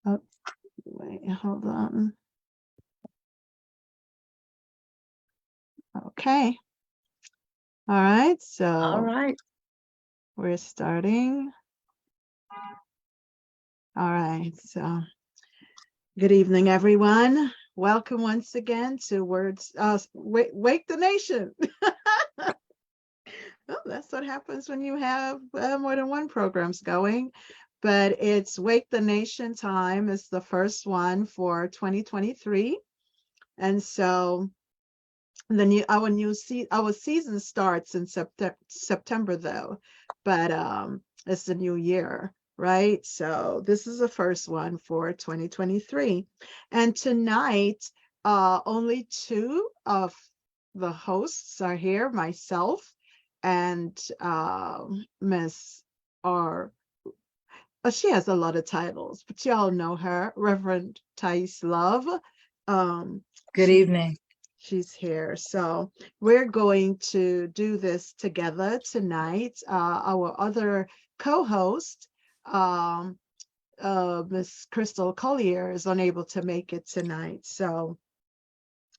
Oh, wait, hold on. Okay. All right. All So right. we're starting. All right. So good evening, everyone. Welcome once again to Words, Wake the Nation. Well, that's what happens when you have more than one programs going. But it's Wake the Nation time. It's the first one for 2023. And so our season starts in September though, but it's the new year, right? So this is the first one for 2023. And tonight, only two of the hosts are here, myself and Miss R. She has a lot of titles, but y'all know her, Reverend Thais Love. Good She evening. She's here. So we're going to do this together tonight. Our other co-host, Miss Crystal Collier, is unable to make it tonight. So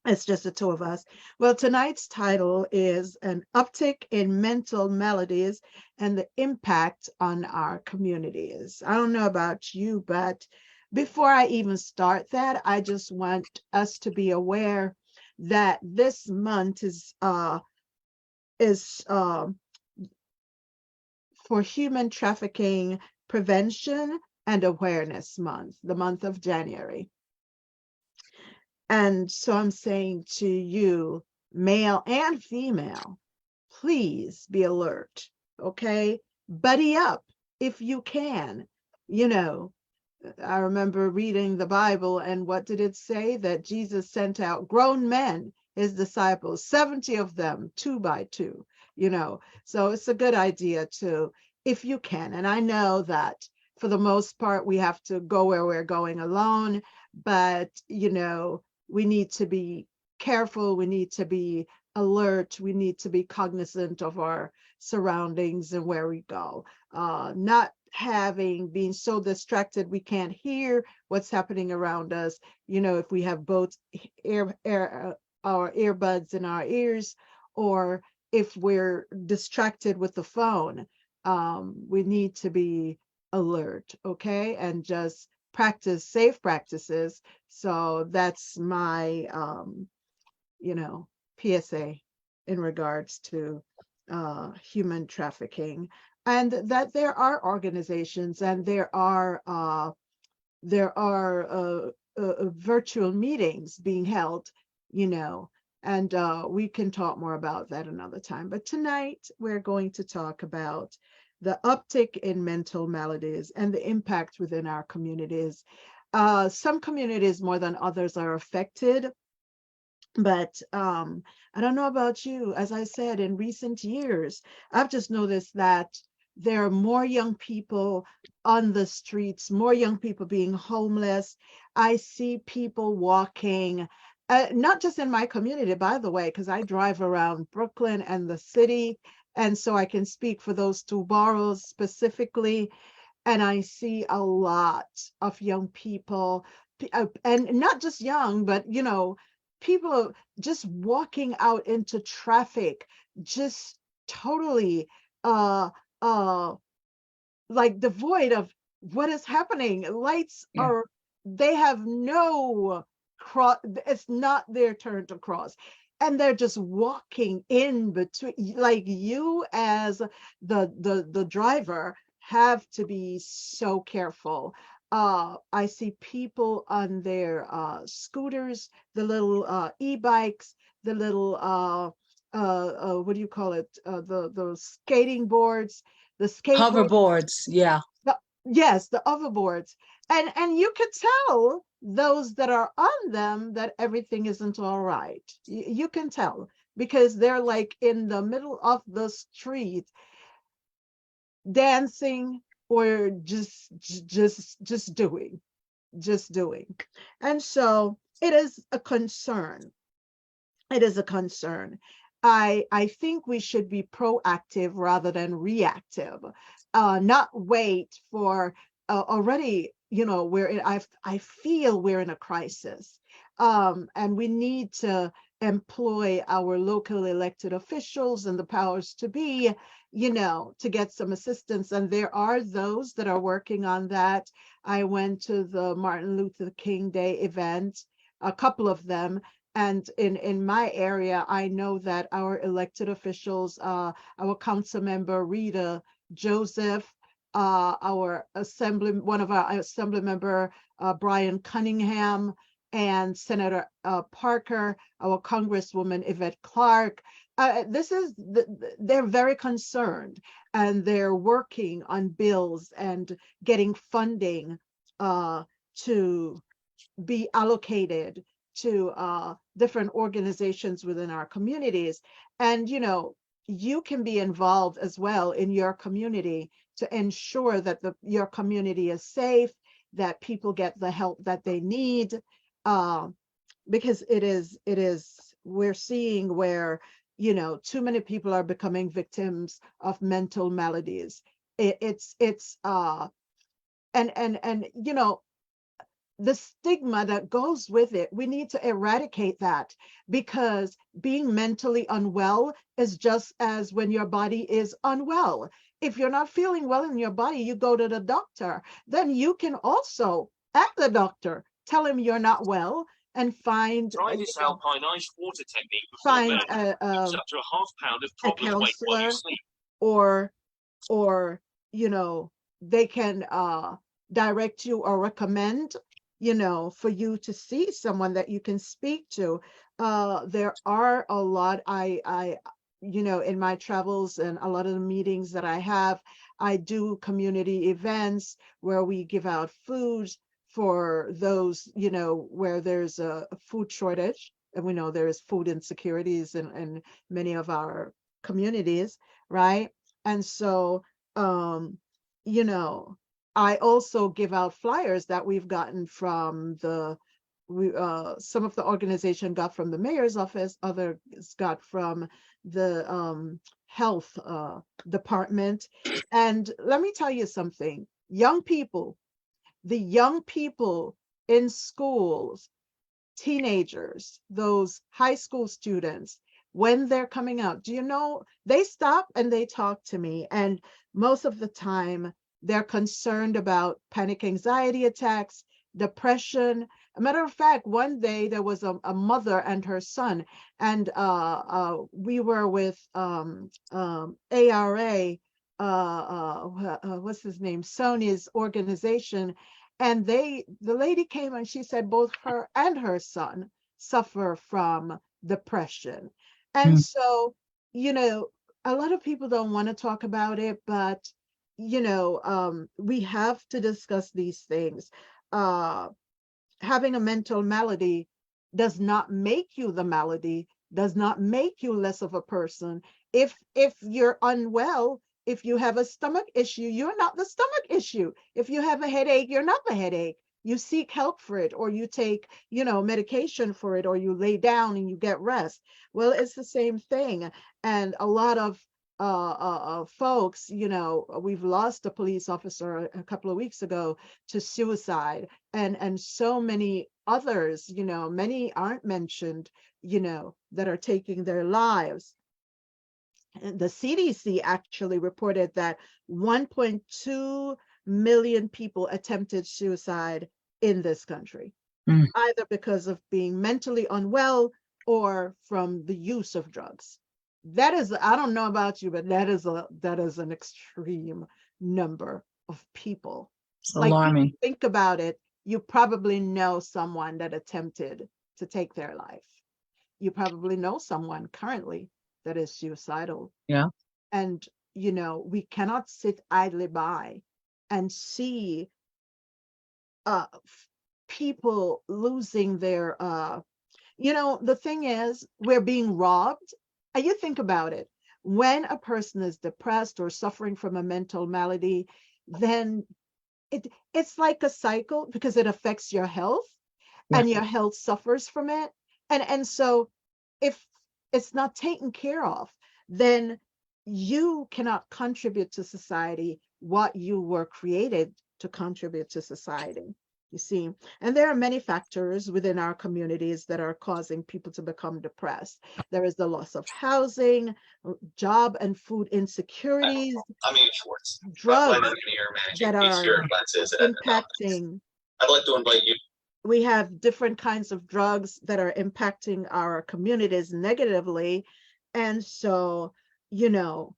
it's just the two of us. Well, tonight's title is An Uptick in Mental Maladies and the Impact on Our Communities. I don't know about you, but before I even start that, I just want us to be aware that this month is for Human Trafficking Prevention and Awareness Month, the month of January. And so I'm saying to you, male and female, please be alert, okay? Buddy up if you can. You know, I remember reading the Bible, and what did it say? That Jesus sent out grown men, his disciples, 70 of them, 2 by 2, you know. So it's a good idea to, if you can. And I know that for the most part, we have to go where we're going alone, but, you know, we need to be careful. We need to be alert. We need to be cognizant of our surroundings and where we go. Not being so distracted we can't hear what's happening around us. You know, if we have both our earbuds in our ears, or if we're distracted with the phone, we need to be alert, okay, and just practice safe practices. So that's my you know, PSA in regards to human trafficking, and that there are organizations and there are virtual meetings being held, you know, and we can talk more about that another time. But tonight we're going to talk about the uptick in mental maladies and the impact within our communities. Some communities more than others are affected, but I don't know about you. As I said, in recent years, I've just noticed that there are more young people on the streets, more young people being homeless. I see people walking, not just in my community, by the way, because I drive around Brooklyn and the city. And so I can speak for those two boroughs specifically. And I see a lot of young people, and not just young, but, you know, people just walking out into traffic, just totally uh uh like devoid of what is happening. Lights Yeah. are, they have no cross, it's not their turn to cross, and they're just walking in between. Like, you as the driver have to be so careful. I see people on their scooters, the little e-bikes, the little what do you call it, the skating boards, the skateboard. Hoverboards. Yeah. Yes, the overboards. And you could tell those that are on them that everything isn't all right. You can tell because they're like in the middle of the street dancing, or just doing. And so it is a concern. It is a concern. I think we should be proactive rather than reactive, not wait for already I feel we're in a crisis. And we need to employ our local elected officials and the powers to be, to get some assistance. And there are those that are working on that. I went to the Martin Luther King Day event, a couple of them. And in my area, I know that our elected officials, our council member, Rita Joseph, one of our assembly member, Brian Cunningham, and Senator Parker, our Congresswoman Yvette Clarke. They're very concerned, and they're working on bills and getting funding to be allocated to different organizations within our communities. And, you can be involved as well in your community to ensure that your community is safe, that people get the help that they need, because we're seeing where, too many people are becoming victims of mental maladies. The stigma that goes with it, we need to eradicate that, because being mentally unwell is just as when your body is unwell. If you're not feeling well in your body, you go to the doctor. Then you can also, at the doctor, tell him you're not well and find Try this alpine ice water technique before find bed. Use up to a half pound of problem weight while you counselor, sleep. or they can direct you or recommend, for you to see someone that you can speak to. There are a lot, in my travels and a lot of the meetings that I have, I do community events where we give out food for those, where there's a food shortage. And we know there is food insecurities in many of our communities, right? And so, I also give out flyers that we've gotten from some of the organization got from the mayor's office, others got from the health department. And let me tell you something, the young people in schools, teenagers, those high school students, when they're coming out, they stop and they talk to me. And most of the time, they're concerned about panic anxiety attacks, depression. A matter of fact, one day there was a mother and her son, and we were with ARA, what's his name, Sony's organization, and the lady came and she said both her and her son suffer from depression. And so, a lot of people don't want to talk about it, but we have to discuss these things. Having a mental malady does not make you the malady, does not make you less of a person. If you're unwell, if you have a stomach issue, you're not the stomach issue. If you have a headache, you're not the headache. You seek help for it, or you take, medication for it, or you lay down and you get rest. Well, it's the same thing. And a lot of folks, we've lost a police officer a couple of weeks ago to suicide, and so many others, many aren't mentioned, that are taking their lives. And the CDC actually reported that 1.2 million people attempted suicide in this country, either because of being mentally unwell or from the use of drugs. That is, I don't know about you, but that is an extreme number of people. It's alarming. Think about it. You probably know someone that attempted to take their life. You probably know someone currently that is suicidal. Yeah. And, we cannot sit idly by and see people losing their, the thing is, we're being robbed. And you think about it, when a person is depressed or suffering from a mental malady, then it's like a cycle, because it affects your health, and your health suffers from it. And so if it's not taken care of, then you cannot contribute to society what you were created to contribute to society. You see, and there are many factors within our communities that are causing people to become depressed. There is the loss of housing, job and food insecurities, I'm Ian Schwartz, drugs engineer that are impacting. I'd like to invite you. We have different kinds of drugs that are impacting our communities negatively. And so, you know,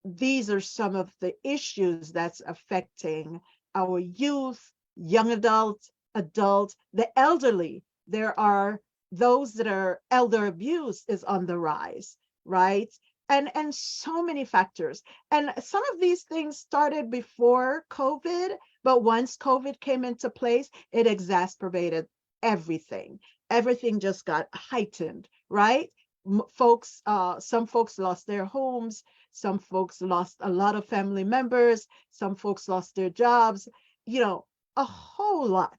these are some of the issues that's affecting our youth, young adults, the elderly. There are those that are elder abuse is on the rise, right? And so many factors. And some of these things started before COVID, but once COVID came into place, it exacerbated everything. Everything just got heightened, right? Some folks lost their homes. Some folks lost a lot of family members. Some folks lost their jobs. You know, a whole lot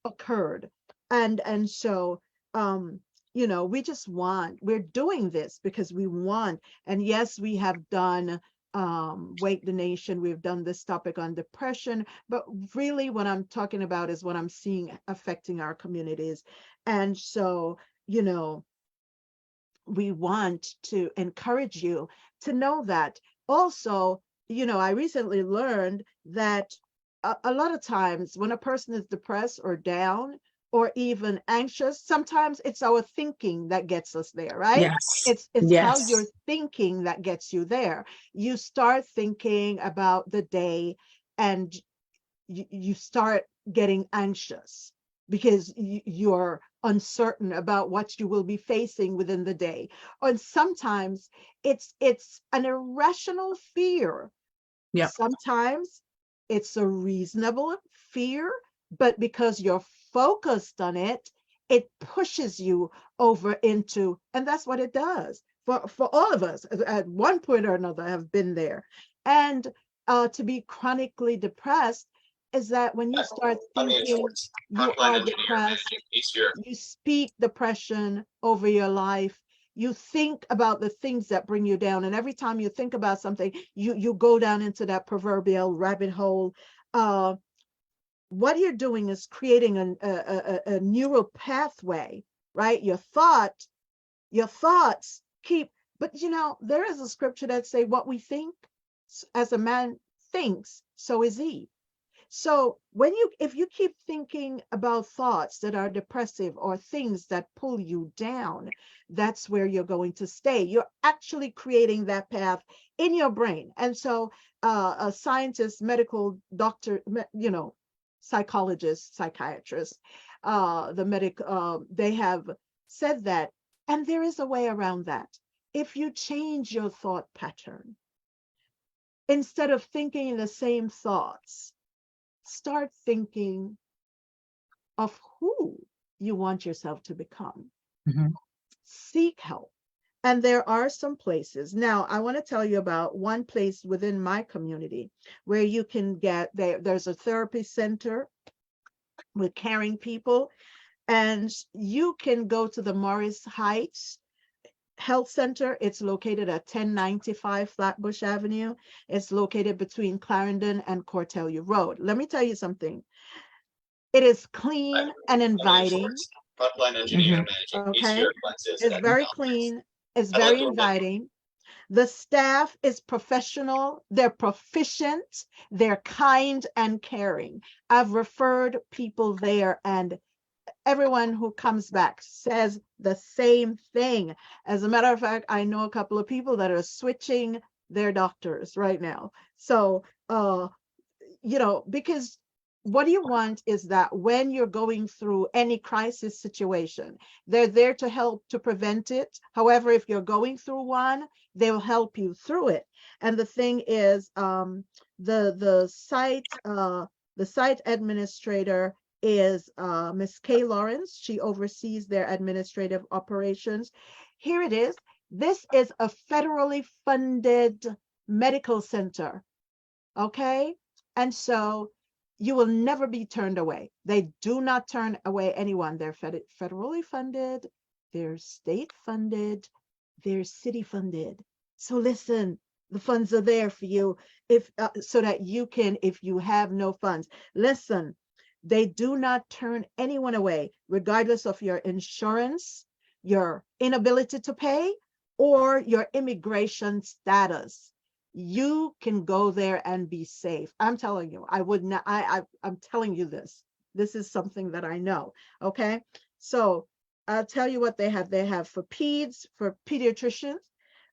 occurred. And so, you know, we're doing this because we want, and yes, we have done Wake the Nation, we've done this topic on depression, but really what I'm talking about is what I'm seeing affecting our communities. And so, you know, we want to encourage you to know that. Also, you know, I recently learned that a lot of times when a person is depressed or down or even anxious, sometimes it's our thinking that gets us there, right? Yes. It's how Yes. you're thinking that gets you there. You start thinking about the day and you start getting anxious because you're uncertain about what you will be facing within the day. And sometimes it's an irrational fear. Yeah. Sometimes it's a reasonable fear, but because you're focused on it, it pushes you over into, and that's what it does for all of us at one point or another have been there. And to be chronically depressed is that when you start thinking you are depressed, you speak depression over your life, you think about the things that bring you down, and every time you think about something, you go down into that proverbial rabbit hole. What you're doing is creating a neural pathway, right? Your thoughts keep, but you know, there is a scripture that say what we think, as a man thinks, so is he. So if you keep thinking about thoughts that are depressive or things that pull you down, that's where you're going to stay. You're actually creating that path in your brain. And so a scientist, medical doctor, you know, psychologist, psychiatrist, they have said that, and there is a way around that. If you change your thought pattern, instead of thinking the same thoughts, start thinking of who you want yourself to become. Mm-hmm. Seek help. And there are some places. Now, I want to tell you about one place within my community where you can there's a therapy center with caring people, and you can go to the Morris Heights Health Center. It's located at 1095 Flatbush Avenue. It's located between Clarendon and Cortelyou Road. Let me tell you something. It is clean and inviting. Okay. It's very clean. It's very inviting. The staff is professional. They're proficient. They're kind and caring. I've referred people there, and everyone who comes back says the same thing. As a matter of fact, I know a couple of people that are switching their doctors right now. So, you know, because what you want is that when you're going through any crisis situation, they're there to help to prevent it. However, if you're going through one, they'll help you through it. And the thing is, the site administrator is Miss Kay Lawrence. She oversees their administrative operations. Here it is. This is a federally funded medical center. Okay. And so you will never be turned away. They do not turn away anyone. They're federally funded, they're state funded, they're city funded. So listen, The funds are there for you if so that you can, if you have no funds. Listen, they do not turn anyone away, regardless of your insurance, your inability to pay, or your immigration status. You can go there and be safe. I'm telling you, I would not, I'm telling you this. This is something that I know. Okay. So I'll tell you what they have. They have for peds, for pediatricians,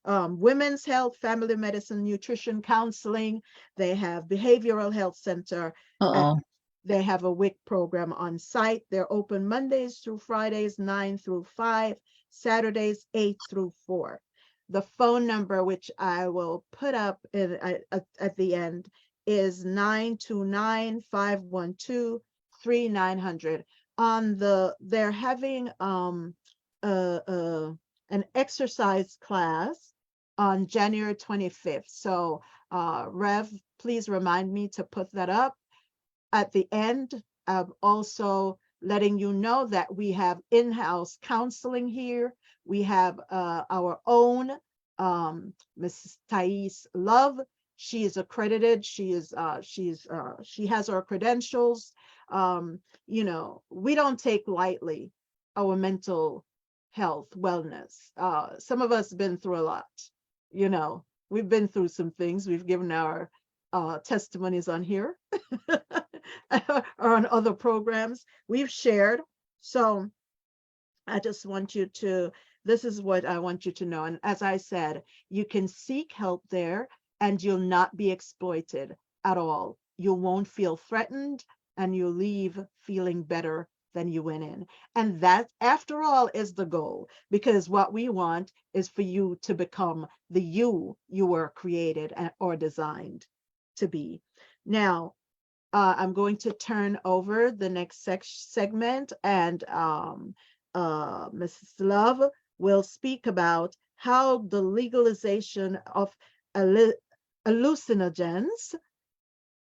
women's health, family medicine, nutrition, counseling. They have behavioral health center. Uh-oh. They have a WIC program on site. They're open Mondays through Fridays, 9 through 5, Saturdays, 8 through 4. The phone number, which I will put up at the end, is 929-512-3900. They're having an exercise class on January 25th. So Rev, please remind me to put that up. At the end, I'm also letting you know that we have in-house counseling here. We have our own Mrs. Thais Love. She is accredited. She has her credentials. You know, we don't take lightly our mental health, wellness. Some of us have been through a lot. You know, we've been through some things. We've given our testimonies on here or on other programs we've shared. So I just want you to, this is what I want you to know. And as I said, you can seek help there and you'll not be exploited at all. You won't feel threatened and you'll leave feeling better than you went in. And that, after all, is the goal, because what we want is for you to become the you were created or designed to be. Now, I'm going to turn over the next segment, and Mrs. Love will speak about how the legalization of hallucinogens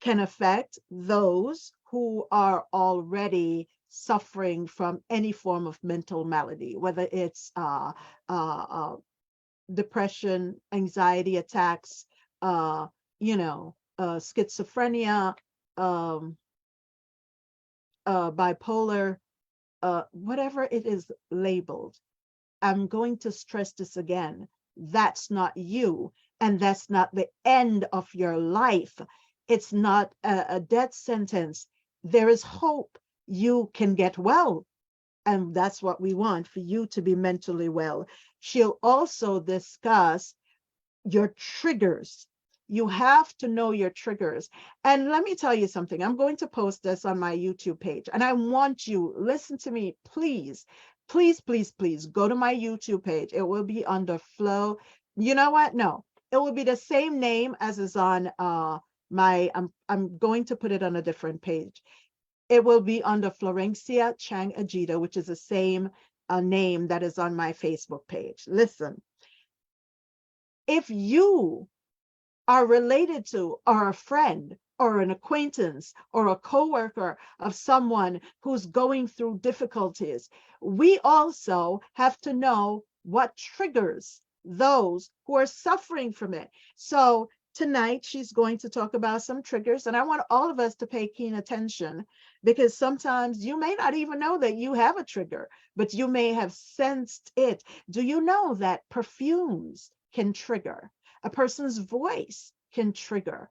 can affect those who are already suffering from any form of mental malady, whether it's depression, anxiety attacks, schizophrenia, bipolar, whatever it is labeled. I'm going to stress this again. That's not you, and that's not the end of your life. It's not a death sentence. There is hope. You can get well, and that's what we want, for you to be mentally well. She'll also discuss your triggers. You have to know your triggers. And let me tell you something. I'm going to post this on my YouTube page, and I want you, listen to me, please, please, please, please go to my YouTube page. It will be under Flow. You know what? No, it will be the same name as is on I'm going to put it on a different page. It will be under Florencia Chang-Ageda, which is the same name that is on my Facebook page. Listen, if you are related to, or a friend, or an acquaintance, or a coworker of someone who's going through difficulties, we also have to know what triggers those who are suffering from it. So tonight, she's going to talk about some triggers, and I want all of us to pay keen attention, because sometimes you may not even know that you have a trigger, but you may have sensed it. Do you know that perfumes can trigger? A person's voice can trigger.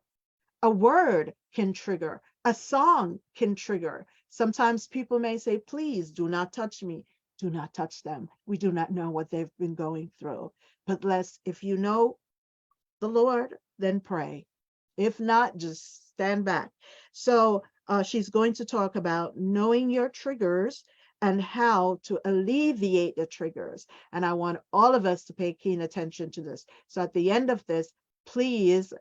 A word can trigger. A song can trigger. Sometimes people may say, please do not touch me. Do not touch them. We do not know what they've been going through. But if you know the Lord, then pray. If not, just stand back. So she's going to talk about knowing your triggers and how to alleviate the triggers. And I want all of us to pay keen attention to this. So at the end of this, please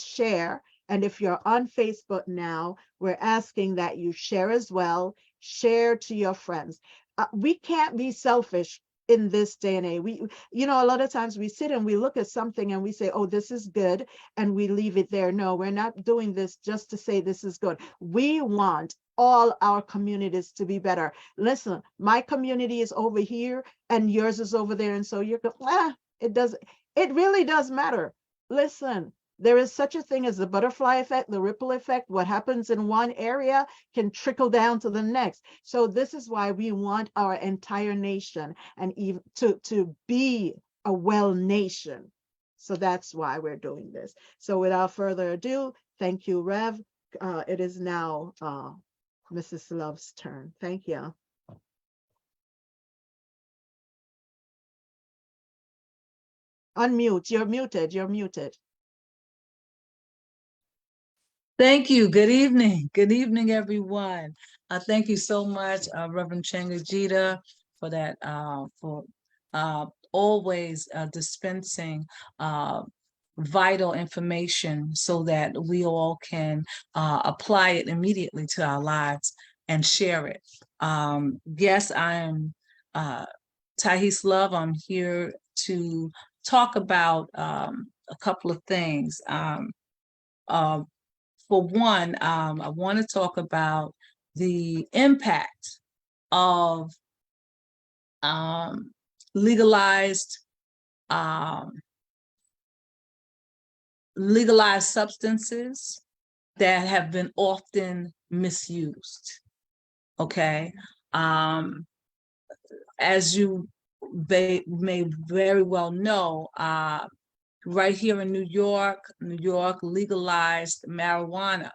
share. And if you're on Facebook now, we're asking that you share as well. Share to your friends. We can't be selfish in this day and age. A lot of times we sit and we look at something and we say, oh, this is good, and we leave it there. No, we're not doing this just to say this is good. We want all our communities to be better. Listen, my community is over here and yours is over there. And so it really does matter. listen, there is such a thing as the butterfly effect, the ripple effect. What happens in one area can trickle down to the next. So this is why we want our entire nation and even to be a well nation. So that's why we're doing this. So without further ado, thank you, Rev. It is now Mrs. Love's turn. Thank you. Unmute. You're muted. You're muted. Thank you. Good evening. Good evening, everyone. Thank you so much, Reverend Chang-Ageda, for that, for always dispensing vital information so that we all can apply it immediately to our lives and share it. Yes, I am Tahis Love. I'm here to talk about a couple of things. For one, I want to talk about the impact of legalized substances that have been often misused. Okay, as you may very well know, right here in New York legalized marijuana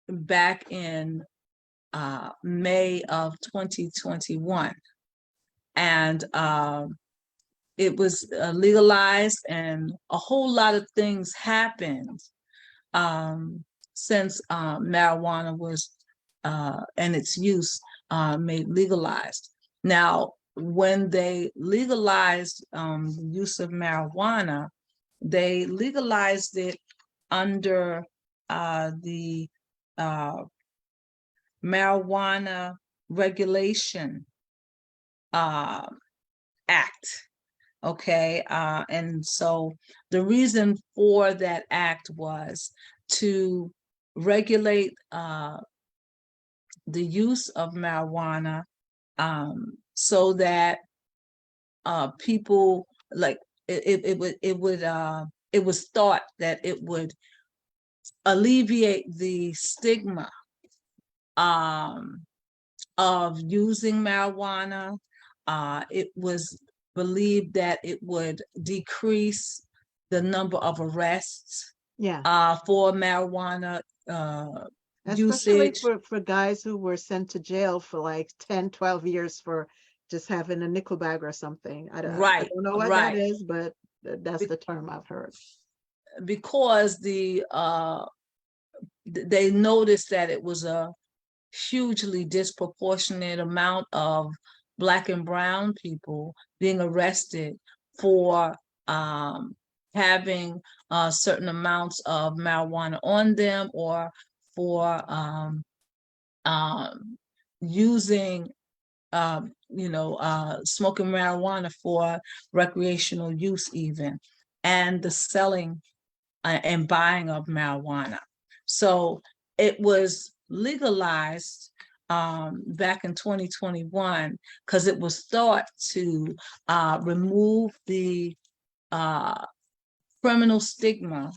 back in May of 2021. And it was legalized, and a whole lot of things happened since marijuana was and its use made legalized. Now, when they legalized the use of marijuana, they legalized it under the Marijuana Regulation Act. Okay, and so the reason for that act was to regulate the use of marijuana so that people, like, it was thought that it would alleviate the stigma of using marijuana. It was believed that it would decrease the number of arrests for marijuana especially usage. for guys who were sent to jail for like 10, 12 years for just having a nickel bag or something. I don't know what that is, but that's the term I've heard. Because they noticed that it was a hugely disproportionate amount of Black and brown people being arrested for having certain amounts of marijuana on them, or for using smoking marijuana for recreational use even, and the selling and buying of marijuana. So it was legalized back in 2021 because it was thought to remove the criminal stigma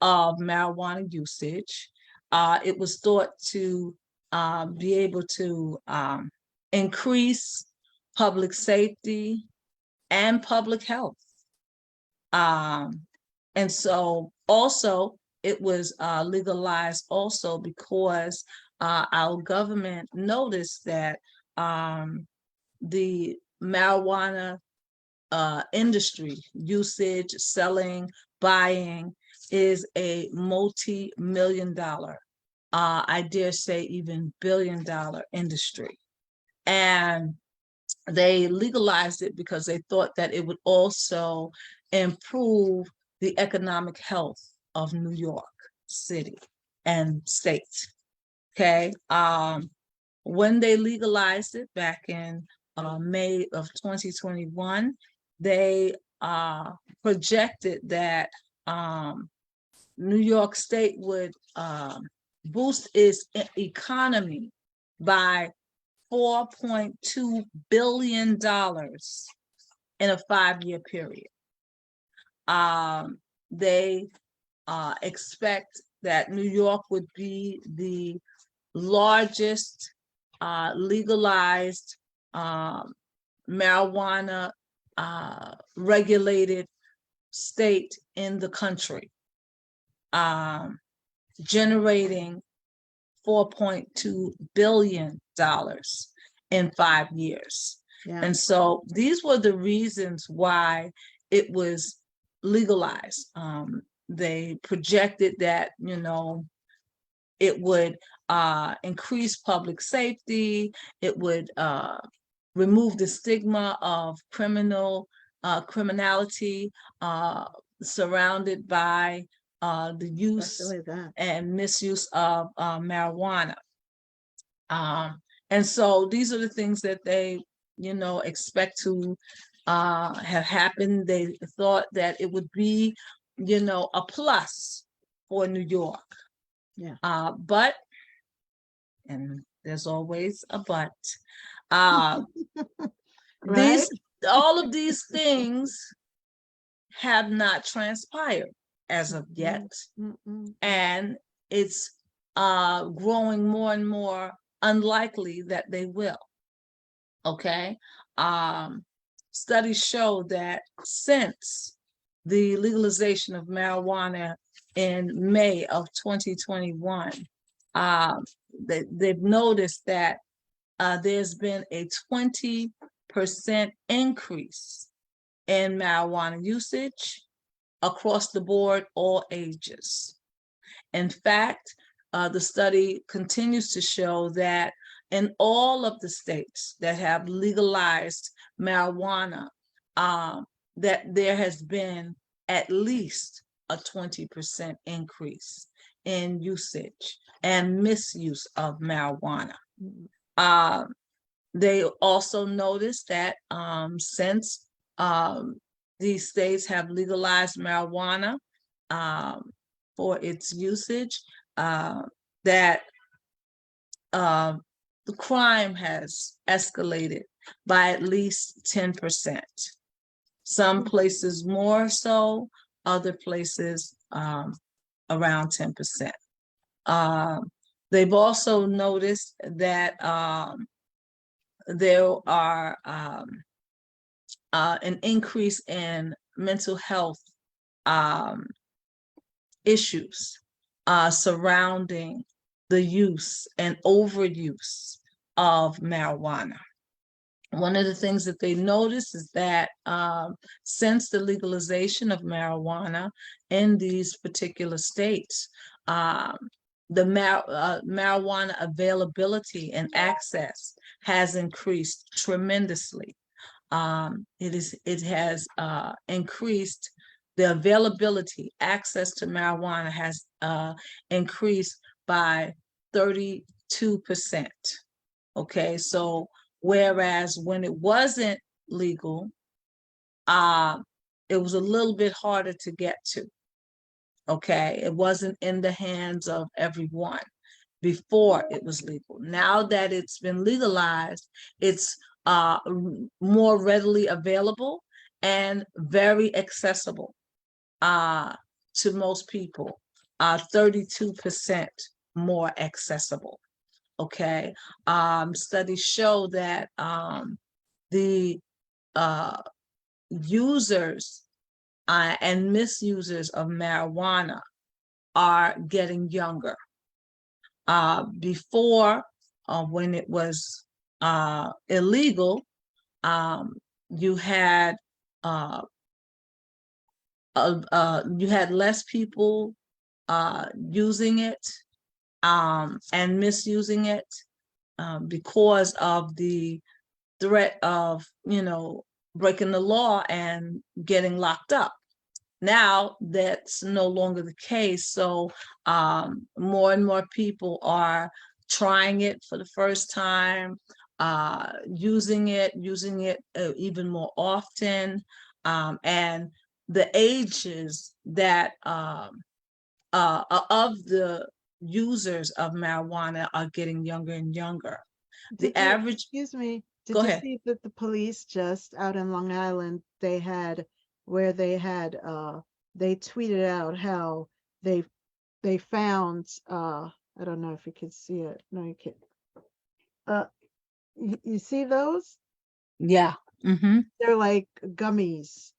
of marijuana usage. It was thought to be able to increase public safety and public health. And so also it was legalized also because our government noticed that the marijuana industry, usage, selling, buying, is a multi-million-dollar, I dare say even billion-dollar industry. And they legalized it because they thought that it would also improve the economic health of New York City and state. Okay. When they legalized it back in May of 2021, they projected that New York State would boost its economy by $4.2 billion in a 5-year period. They expect that New York would be the largest legalized marijuana regulated state in the country, generating $4.2 billion in 5 years. Yeah. And so these were the reasons why it was legalized. They projected that, it would increase public safety, it would remove the stigma of criminality surrounded by the use Especially that. and misuse of marijuana. And so these are the things that they, expect to have happened. They thought that it would be, a plus for New York. Yeah. But, and there's always a but, Right? all of these things have not transpired as of yet. Mm-mm. And it's growing more and more unlikely that they will. Okay. Studies show that since the legalization of marijuana in May of 2021, they've noticed that there's been a 20% increase in marijuana usage across the board, all ages. In fact, the study continues to show that in all of the states that have legalized marijuana, that there has been at least a 20% increase in usage and misuse of marijuana. They also noticed that since these states have legalized marijuana for its usage, that the crime has escalated by at least 10%. Some places more so, other places around 10%. They've also noticed that there are an increase in mental health issues surrounding the use and overuse of marijuana. One of the things that they notice is that since the legalization of marijuana in these particular states, the marijuana availability and access has increased tremendously. It has increased the availability, access to marijuana has increased by 32%. Okay, so whereas when it wasn't legal, it was a little bit harder to get to. Okay, it wasn't in the hands of everyone before it was legal. Now that it's been legalized, it's more readily available and very accessible to most people, 32% more accessible. Okay, studies show that the users and misusers of marijuana are getting younger. Before, when it was illegal, you had less people using it and misusing it because of the threat of, breaking the law and getting locked up. Now that's no longer the case. So more and more people are trying it for the first time, using it even more often. And the ages that of the users of marijuana are getting younger and younger. Excuse me. Did Go you ahead. see that the police just out in Long Island, they had where they tweeted out how they found, I don't know if you can see it. No, you can't. You see those? Yeah. Mm-hmm. They're like gummies,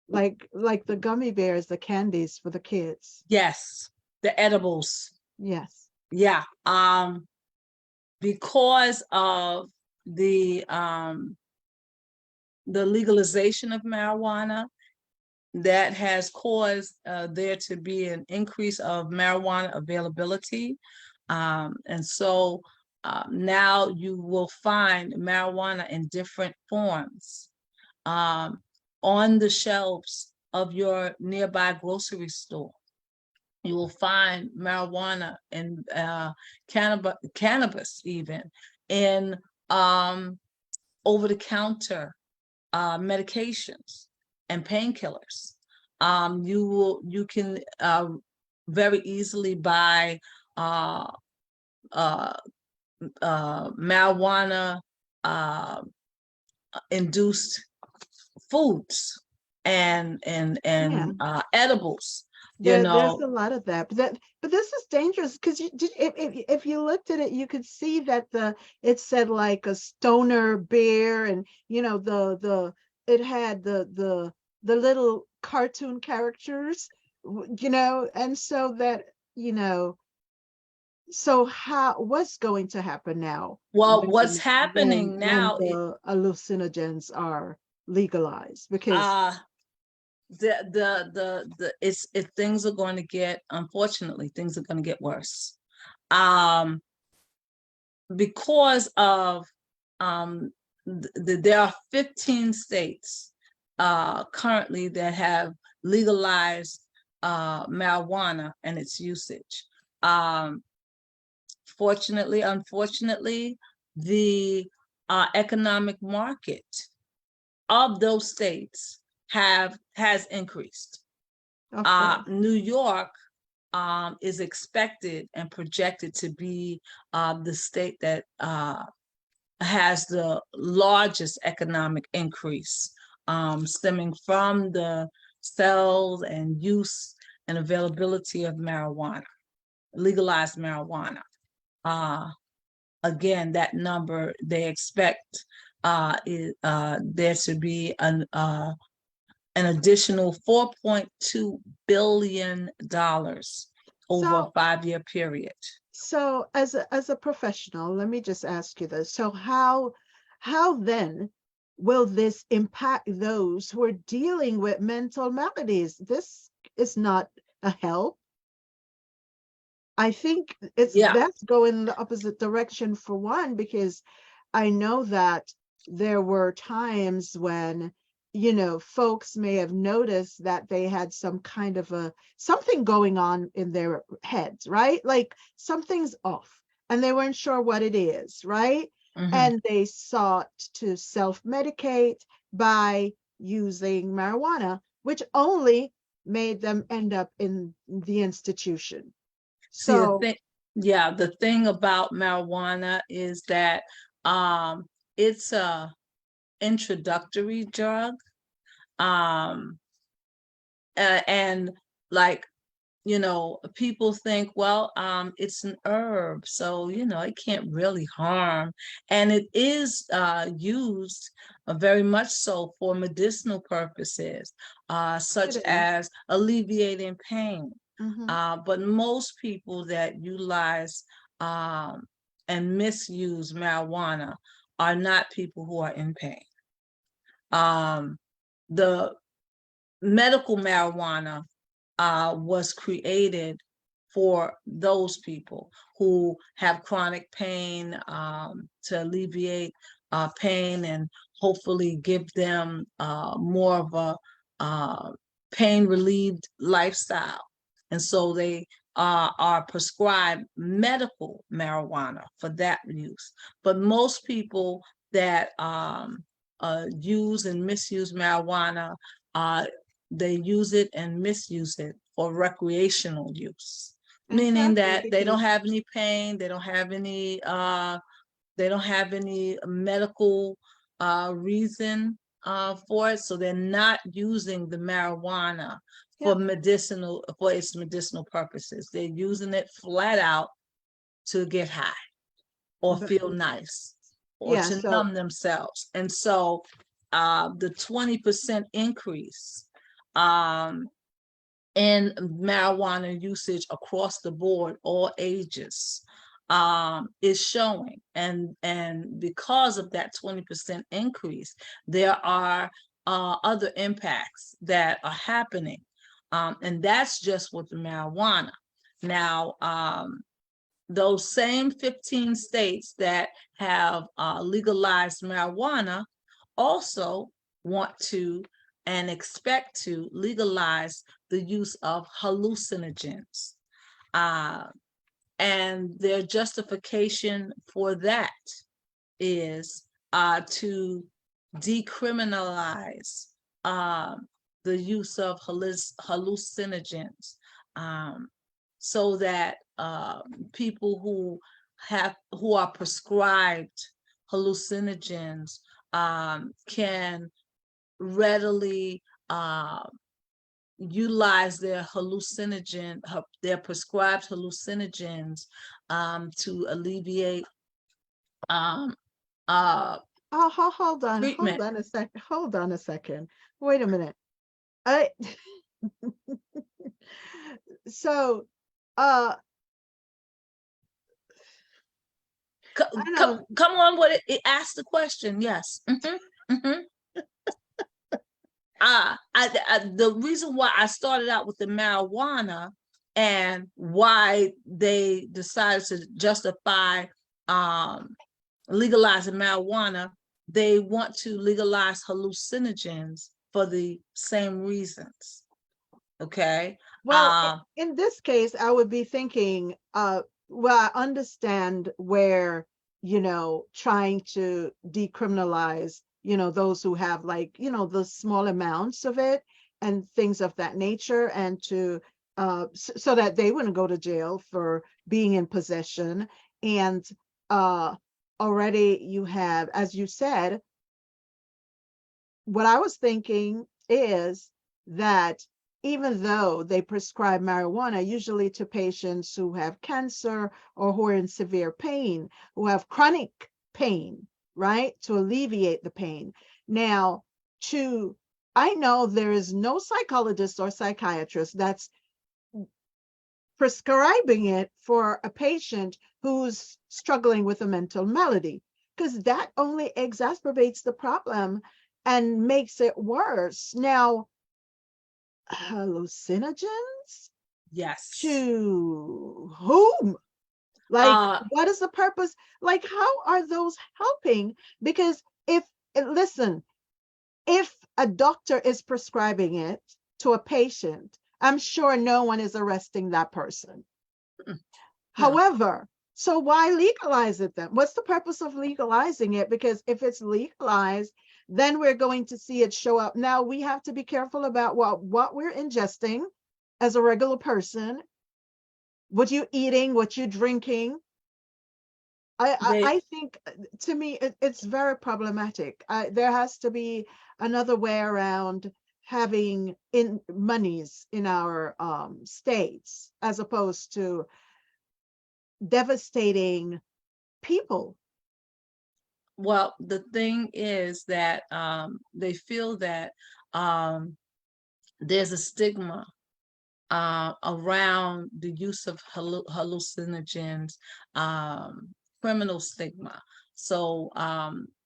like the gummy bears, the candies for the kids. Yes. The edibles. Yes. Yeah. Because of the legalization of marijuana, that has caused there to be an increase of marijuana availability. And so now you will find marijuana in different forms on the shelves of your nearby grocery store. You will find marijuana and cannabis even in over-the-counter medications and painkillers. You can very easily buy marijuana induced foods and Yeah. edibles. There's a lot of that, but this is dangerous because if you looked at it, you could see that it said like a stoner bear, and it had the little cartoon characters, and so that so what's going to happen now Well, what's when happening now? the hallucinogens are legalized? Because Things are going to get, unfortunately, things are going to get worse. Because of there are 15 states currently that have legalized marijuana and its usage. Unfortunately, the economic market of those states has increased. New York is expected and projected to be the state that has the largest economic increase, stemming from the sales and use and availability of marijuana, legalized marijuana. Again, that number they expect there to be an additional $4.2 billion over a 5-year period. So as a professional, let me just ask you this. So how then will this impact those who are dealing with mental maladies? This is not a help. I think that's going in the opposite direction for one, because I know that there were times when folks may have noticed that they had some kind of something going on in their heads, right? Like something's off and they weren't sure what it is, right? Mm-hmm. And they sought to self-medicate by using marijuana, which only made them end up in the institution. So the thing about marijuana is that it's a introductory drug, and like people think, well, it's an herb, so it can't really harm, and it is used very much so for medicinal purposes, such as alleviating pain. Mm-hmm. But most people that utilize and misuse marijuana are not people who are in pain. The medical marijuana was created for those people who have chronic pain, to alleviate pain and hopefully give them more of a pain-relieved lifestyle. And so they are prescribed medical marijuana for that use. But most people that use and misuse marijuana, they use it and misuse it for recreational use, meaning that they don't have any pain, they don't have any medical reason for it, so they're not using the marijuana Yeah. for its medicinal purposes. They're using it flat out to get high or But feel nice or yeah, to so numb themselves. And so the 20% increase in marijuana usage across the board, all ages, is showing. And because of that 20% increase, there are other impacts that are happening. And that's just with the marijuana. Now, those same 15 states that have legalized marijuana also want to and expect to legalize the use of hallucinogens. And their justification for that is to decriminalize the use of hallucinogens, so that people who are prescribed hallucinogens can readily utilize their prescribed hallucinogens to alleviate hold on treatment. hold on a second, wait a minute. I so I know. Come on, what it asked the question. Yes. The reason why I started out with the marijuana and why they decided to justify legalizing marijuana, they want to legalize hallucinogens for the same reasons. Okay. Well, in this case, I would be thinking, well, I understand where, trying to decriminalize, those who have like, the small amounts of it and things of that nature, and to, so that they wouldn't go to jail for being in possession. And already you have, as you said, what I was thinking is that even though they prescribe marijuana, usually to patients who have cancer or who are in severe pain, who have chronic pain, right? To alleviate the pain. Now, I know there is no psychologist or psychiatrist that's prescribing it for a patient who's struggling with a mental malady, because that only exacerbates the problem and makes it worse. Now, hallucinogens? Yes. To whom? Like, what is the purpose? Like, how are those helping? Because listen, if a doctor is prescribing it to a patient, I'm sure no one is arresting that person. No. However, so why legalize it then? What's the purpose of legalizing it? Because if it's legalized, then we're going to see it show up. Now we have to be careful about what we're ingesting as a regular person, what you're eating, what you're drinking. I think, to me, it's very problematic. There has to be another way around having monies in our states, as opposed to devastating people. Well, the thing is that they feel that there's a stigma around the use of hallucinogens, criminal stigma. So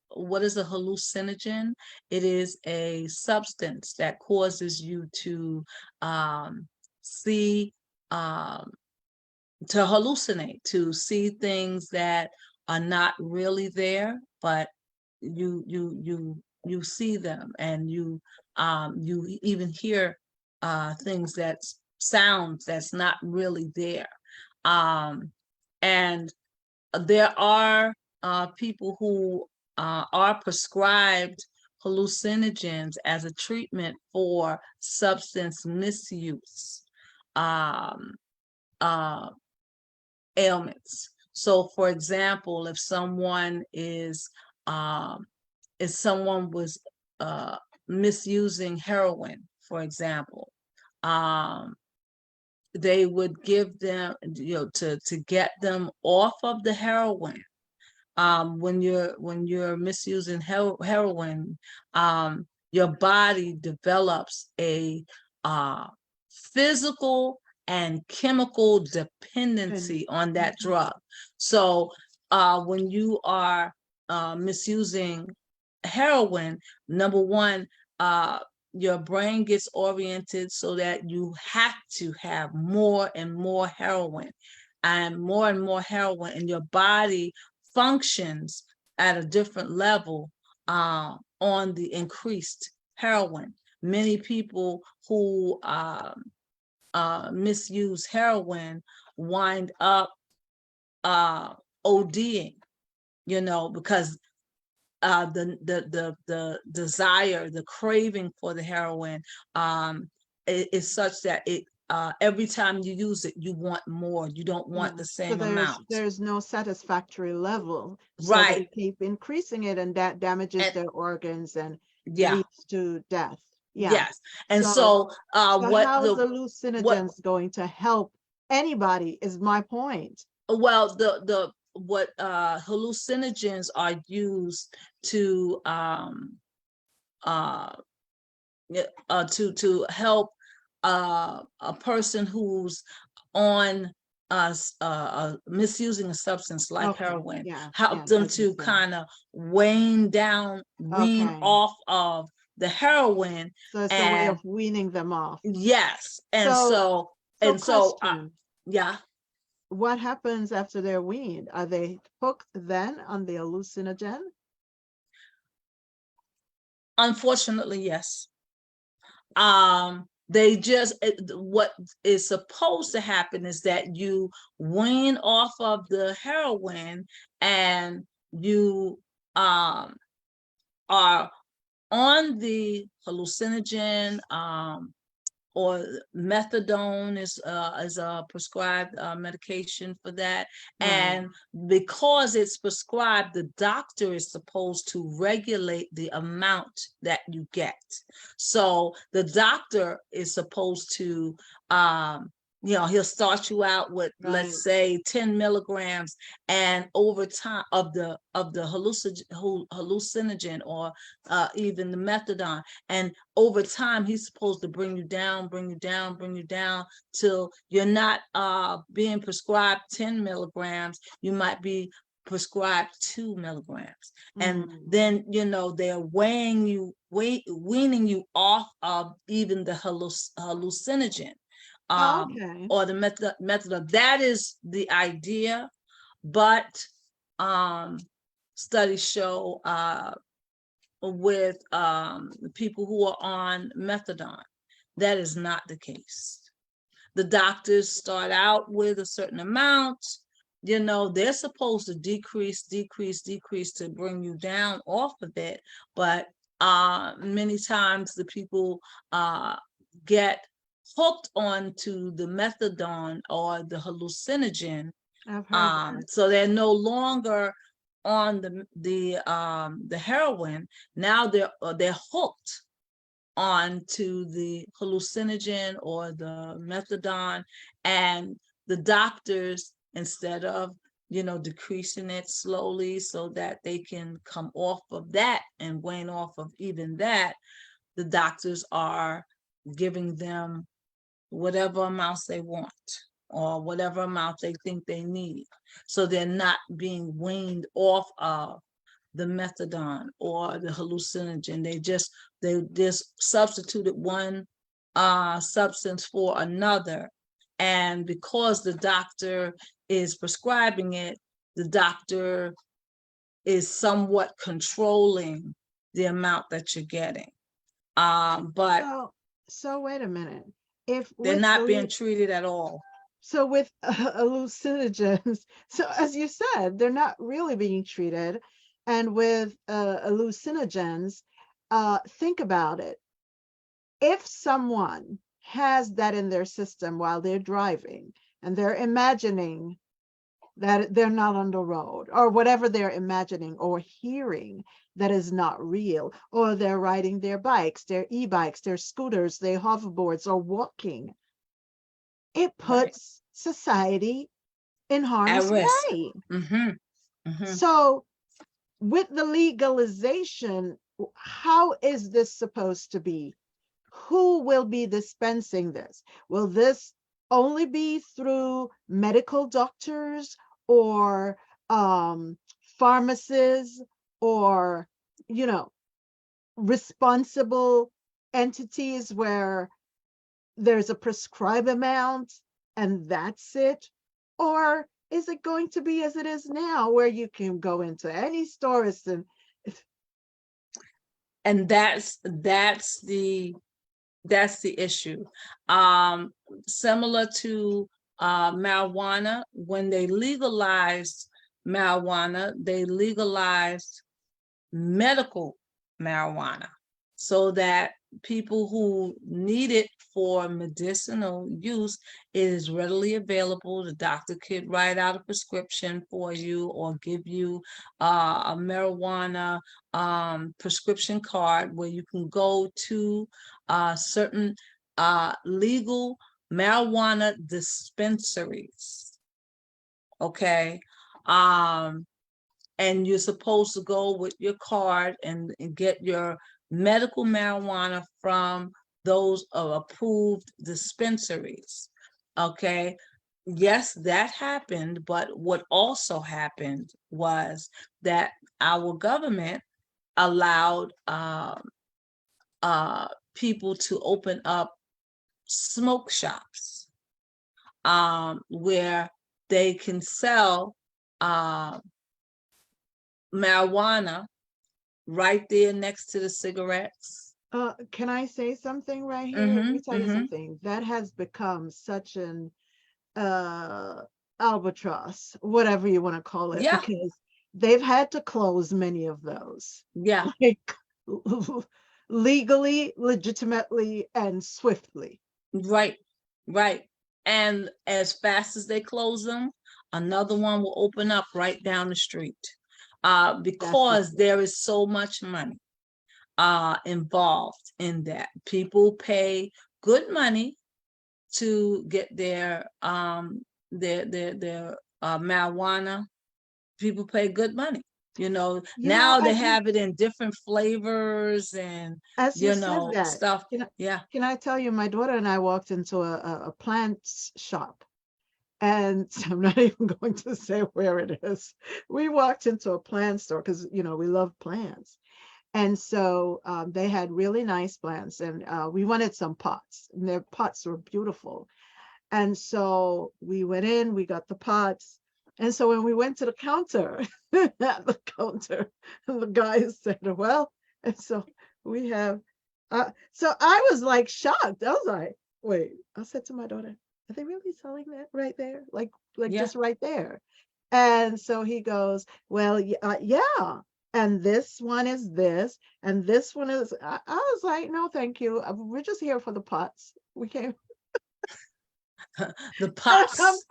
what is a hallucinogen? It is a substance that causes you to see, to hallucinate, to see things that are not really there, but you see them, and you even hear things sounds that's not really there. And there are people who are prescribed hallucinogens as a treatment for substance misuse ailments. So, for example, if someone was misusing heroin, for example, they would give them, to get them off of the heroin. When you're misusing heroin, your body develops a physical and chemical dependency on that drug. So when you are misusing heroin, number one, your brain gets oriented so that you have to have more and more heroin, and more heroin, and your body functions at a different level on the increased heroin. Many people who misuse heroin wind up ODing, because the desire, the craving for the heroin is such that it every time you use it, you want more. You don't want the same amount. There's no satisfactory level, so Right. they keep increasing it, and that damages their organs and Yeah. leads to death. Yeah. Yes. And so what how is the hallucinogens going to help anybody is my point. Well, what hallucinogens are used to help a person who's on misusing a substance like heroin, help them to kind of wean off of the heroin. So it's a way of weaning them off. Yes. And so yeah. What happens after they're weaned? Are they hooked then on the hallucinogen? Unfortunately, yes. They just, what is supposed to happen is that you wean off of the heroin, and you are on the hallucinogen, or methadone is a prescribed medication for that. And because it's prescribed, the doctor is supposed to regulate the amount that you get. So the doctor is supposed to he'll start you out with, let's say, 10 milligrams, and over time of the hallucinogen, or even the methadone, and over time he's supposed to bring you down till you're not being prescribed 10 milligrams. You might be prescribed 2 milligrams, and then they're weaning you off of even the hallucinogen. Or the method. That is the idea, but studies show with people who are on methadone, that is not the case. The doctors start out with a certain amount. They're supposed to decrease to bring you down off of it, but many times the people get hooked onto the methadone or the hallucinogen, so they're no longer on the heroin. Now they're hooked onto the hallucinogen or the methadone, and the doctors, instead of decreasing it slowly so that they can come off of that and wane off of even that, the doctors are giving them whatever amounts they want or whatever amount they think they need. So they're not being weaned off of the methadone or the hallucinogen. They just substituted one substance for another. And because the doctor is prescribing it, the doctor is somewhat controlling the amount that you're getting. But so wait a minute. If they're not being treated at all. So with hallucinogens, so as you said, they're not really being treated. And with hallucinogens, think about it. If someone has that in their system while they're driving and they're imagining that they're not on the road, or whatever they're imagining or hearing that is not real, or they're riding their bikes, their e-bikes, their scooters, their hoverboards, or walking. It Right. puts society in At harm's risk. way. Mm-hmm. Mm-hmm. So with the legalization, how is this supposed to be? Who will be dispensing this? Will this only be through medical doctors, or pharmacists, or, responsible entities where there's a prescribed amount and that's it? Or is it going to be as it is now, where you can go into any stores And that's the issue. Similar to marijuana, when they legalized marijuana, they legalized medical marijuana so that people who need it for medicinal use, it is readily available. The doctor could write out a prescription for you or give you a marijuana prescription card where you can go to certain legal marijuana dispensaries. Okay. And you're supposed to go with your card and get your medical marijuana from those approved dispensaries. Okay. Yes, that happened, but what also happened was that our government allowed people to open up smoke shops where they can sell marijuana right there next to the cigarettes. Can I say something right here? Let me Mm-hmm, tell you mm-hmm. something. That has become such an albatross, whatever you want to call it, Yeah, because they've had to close many of those, yeah, like legally, legitimately, and swiftly. right, right. And as fast as they close them, another one will open up right down the street. That's the Because truth. there is so much money involved in that. People pay good money to get their marijuana. People pay good money. Now they As you have it in different flavors and said that, stuff. can I, Yeah. can I tell you, my daughter and I walked into a plant shop, and I'm not even going to say where it is. We walked into a plant store because we love plants. And so they had really nice plants, and we wanted some pots, and their pots were beautiful. And so we went in, we got the pots. And so when we went to the counter, at the counter, the guy said, well, and so we have, so I was like shocked. I was like, wait, I said to my daughter, are they really selling that right there? Like Yeah. just right there. And so he goes, well, yeah. And this one is this, and this one is, I was like, no, thank you. We're just here for the pots. We came. The pots.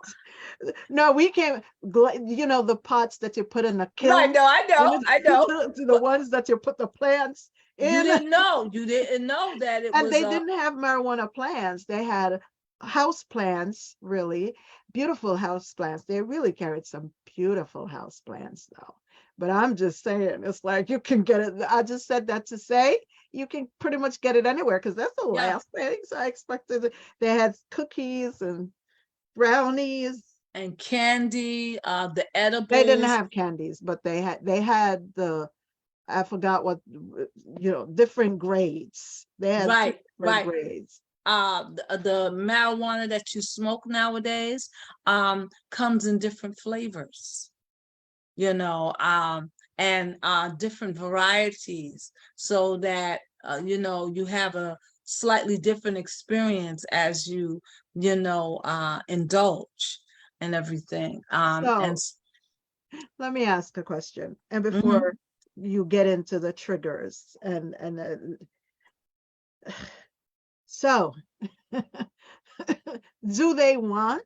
No, we came, the pots that you put in the Right. kiln. No, I know. I know. The ones that you put the plants You in. didn't know. You didn't know that it And was they didn't have marijuana plants. They had house plants, really beautiful house plants. They really carried some beautiful house plants, though. But I'm just saying, it's like you can get it. I just said that to say you can pretty much get it anywhere, because that's the Yeah. last things I expected. They had cookies and brownies. And candy, the They didn't edibles. have candies, but they had the, I forgot what, different grades. They had two Right, different right. grades. The marijuana that you smoke nowadays comes in different flavors, and different varieties, so that you have a slightly different experience as you indulge and everything. So let me ask a question, and Mhm. before you get into the triggers, so do they want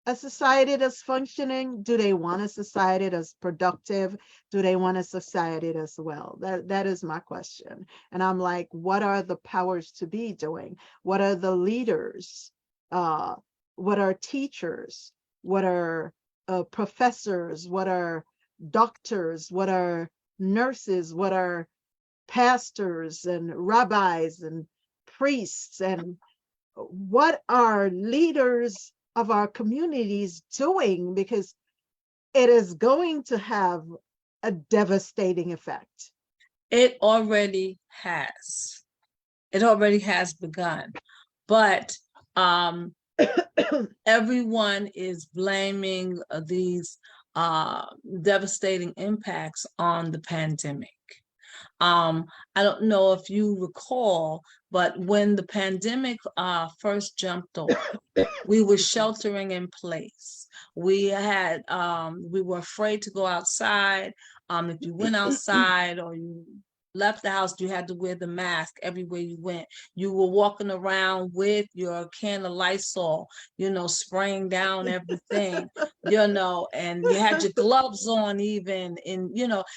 a society that's functioning? Do they want a society that's productive? Do they want a society that's well? That is my question. And I'm like, what are the powers to be doing? What are the leaders? What are teachers? What are professors? What are doctors? What are nurses? What are pastors and rabbis and priests? And what are leaders of our communities doing? Because it is going to have a devastating effect. It already has. It already has begun. But everyone is blaming these devastating impacts on the pandemic. I don't know if you recall, but when the pandemic first jumped off, we were sheltering in place. We were afraid to go outside. If you went outside or you left the house, you had to wear the mask everywhere you went. You were walking around with your can of Lysol, spraying down everything, and you had your gloves on even, and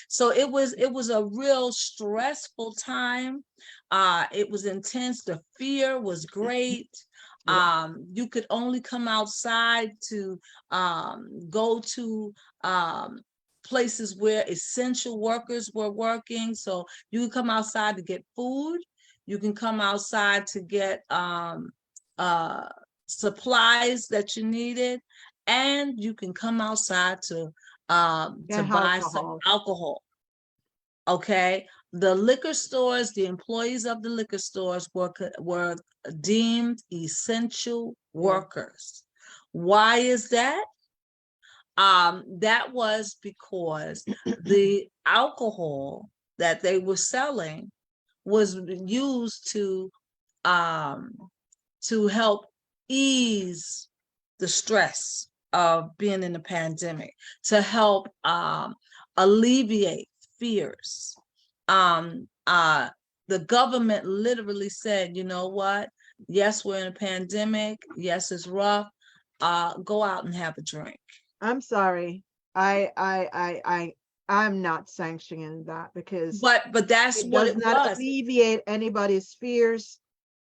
so it was a real stressful time. It was intense. The fear was great. Yeah. You could only come outside to go to places where essential workers were working. So you can come outside to get food. You can come outside to get supplies that you needed, and you can come outside to buy some alcohol. Okay, the liquor stores, the employees of the liquor stores were deemed essential workers. Why is that? That was because the alcohol that they were selling was used to help ease the stress of being in the pandemic, to help alleviate fears. The government literally said, you know what? Yes, we're in a pandemic. Yes, it's rough. Go out and have a drink. I'm sorry. I'm not sanctioning that, because but that's what it does not was. alleviate anybody's fears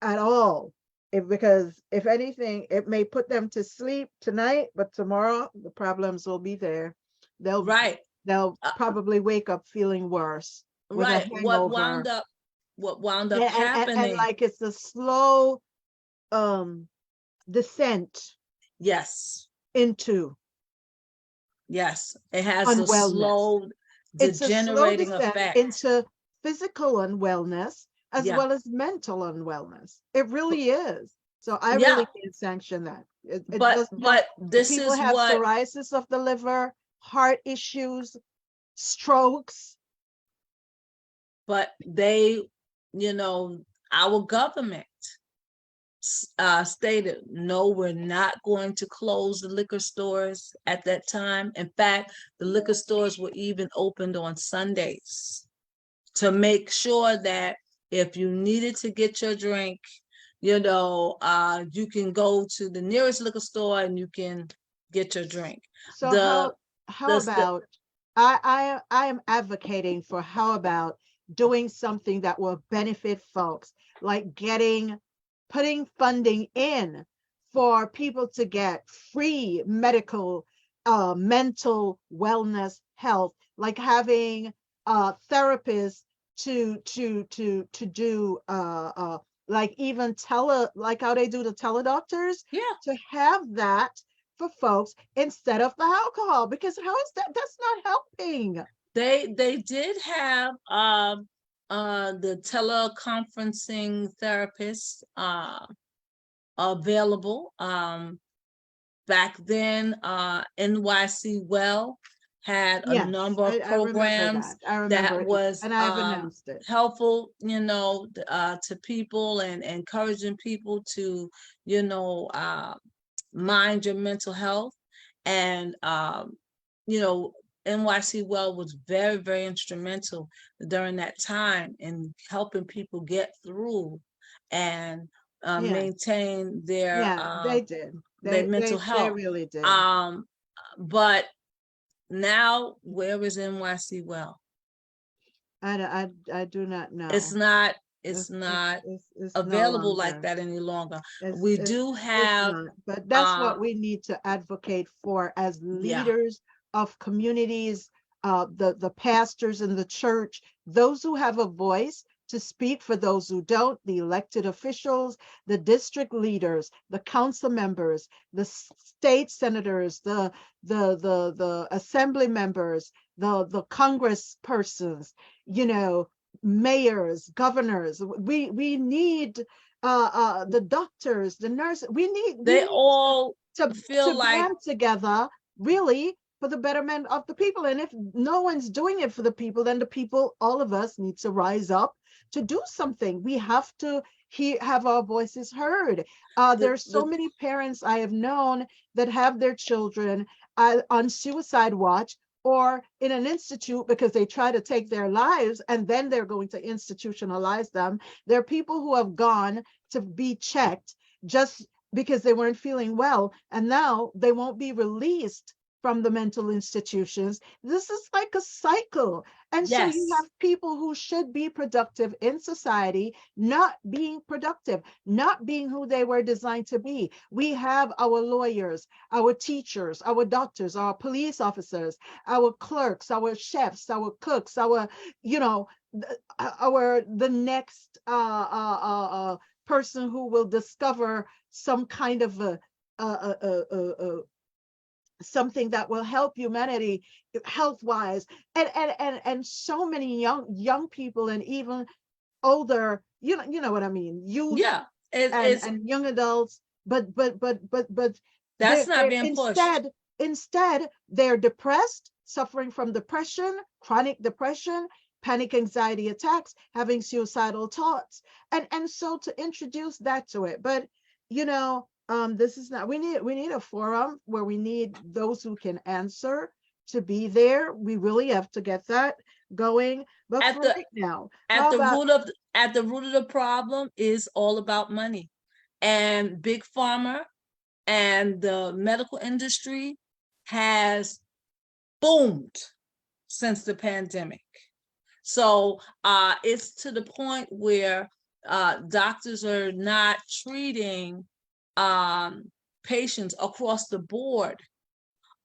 at all. Because if anything, it may put them to sleep tonight, but tomorrow the problems will be there. They'll probably wake up feeling worse with a hangover. What wound up happening, and like it's a slow descent. Yes. Into. Yes, it has a slow degenerating effect into physical unwellness as well as mental unwellness. It really is. So I really can't sanction that. People have psoriasis of the liver, heart issues, strokes. But they, our government stated, no, we're not going to close the liquor stores at that time. In fact, the liquor stores were even opened on Sundays to make sure that if you needed to get your drink, you can go to the nearest liquor store and you can get your drink. So how about I am advocating for how about doing something that will benefit folks, like putting funding in for people to get free medical, mental wellness health, like having therapists to do like even like how they do the teledoctors, to have that for folks instead of the alcohol, because how is that? That's not helping. They did have the teleconferencing therapists available. Back then, NYC Well had a number of programs that was helpful, to people and encouraging people to, mind your mental health. And, NYC Well was very, very instrumental during that time in helping people get through and maintain their they did. their mental They health. really did. But now, where is NYC Well? I do not know. It's not It's no available like longer. that any longer. It's, We it- do it's have not. But that's what we need to advocate for as yeah, leaders of communities, the pastors in the church, those who have a voice to speak for those who don't, the elected officials, the district leaders, the council members, the state senators, the assembly members, the congress persons, you know, mayors, governors. We need the doctors, the nurses. We they need all to feel like band together, really, for the betterment of the people. And if no one's doing it for the people, then the people, all of us, need to rise up to do something. We have to have our voices heard. There's so many parents I have known that have their children on suicide watch or in an institute because they try to take their lives, and then they're going to institutionalize them. There are people who have gone to be checked just because they weren't feeling well, and now they won't be released from the mental institutions. This is like a cycle. And so you yes, have people who should be productive in society, not being productive, not being who they were designed to be. We have our lawyers, our teachers, our doctors, our police officers, our clerks, our chefs, our cooks, our, you know, the next person who will discover some kind of something that will help humanity health wise, and so many young people, and even older, you know what I mean, youth, yeah, it's and young adults. But that's not they're being pushed. instead they're depressed, suffering from depression, chronic depression, panic anxiety attacks, having suicidal thoughts. And so to introduce that to it. But you know, this is not, we need a forum where we need those who can answer to be there. We really have to get that going. But At for the right now, at how the about root of the problem is all about money, and big pharma and the medical industry has boomed since the pandemic. So it's to the point where doctors are not treating patients across the board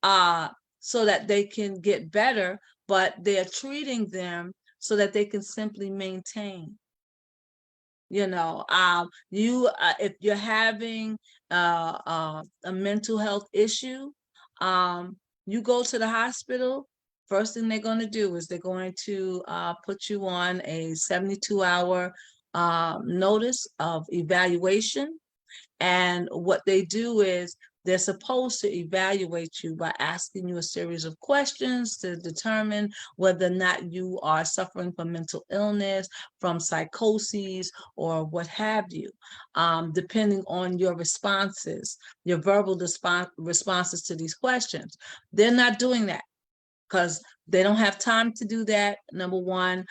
so that they can get better, but they're treating them so that they can simply maintain. You know, if you're having a mental health issue, you go to the hospital. First thing they're going to do is they're going to put you on a 72-hour notice of evaluation. And what they do is they're supposed to evaluate you by asking you a series of questions to determine whether or not you are suffering from mental illness, from psychoses, or what have you, depending on your responses, your verbal responses to these questions. They're not doing that because they don't have time to do that, number one.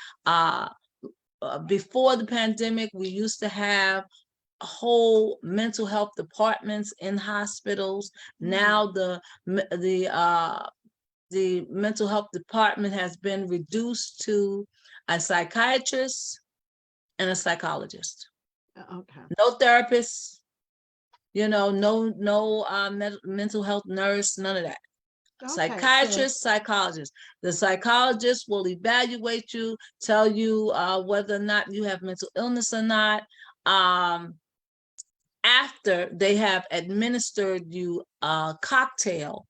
Before the pandemic, we used to have whole mental health departments in hospitals. Now the mental health department has been reduced to a psychiatrist and a psychologist. okay, No therapists, no mental health nurse, none of that. okay, so Psychiatrist, psychologist. The psychologist will evaluate you, tell you whether or not you have mental illness or not. After they have administered you a cocktail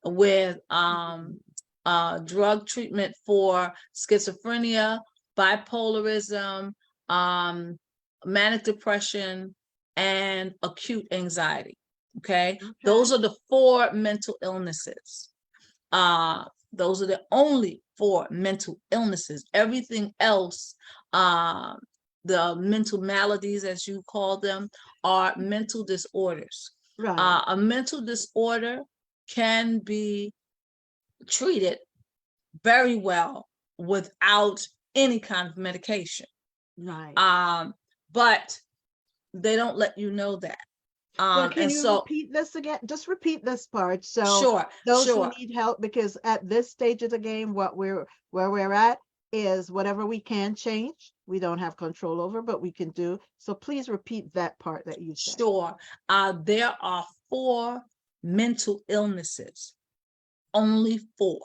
with drug treatment for schizophrenia, bipolarism, manic depression, and acute anxiety. Okay, those are the 4 mental illnesses. Those are the only 4 mental illnesses. Everything else, the mental maladies, as you call them, are mental disorders. right, A mental disorder can be treated very well without any kind of medication. right, But they don't let you know that. Well, can And you so, repeat this again? Just repeat this part. So sure, those who sure. need help, because at this stage of the game, where we're at is whatever we can change, we don't have control over, but we can do. So please repeat that part that you said. Sure. There are 4 mental illnesses, only 4.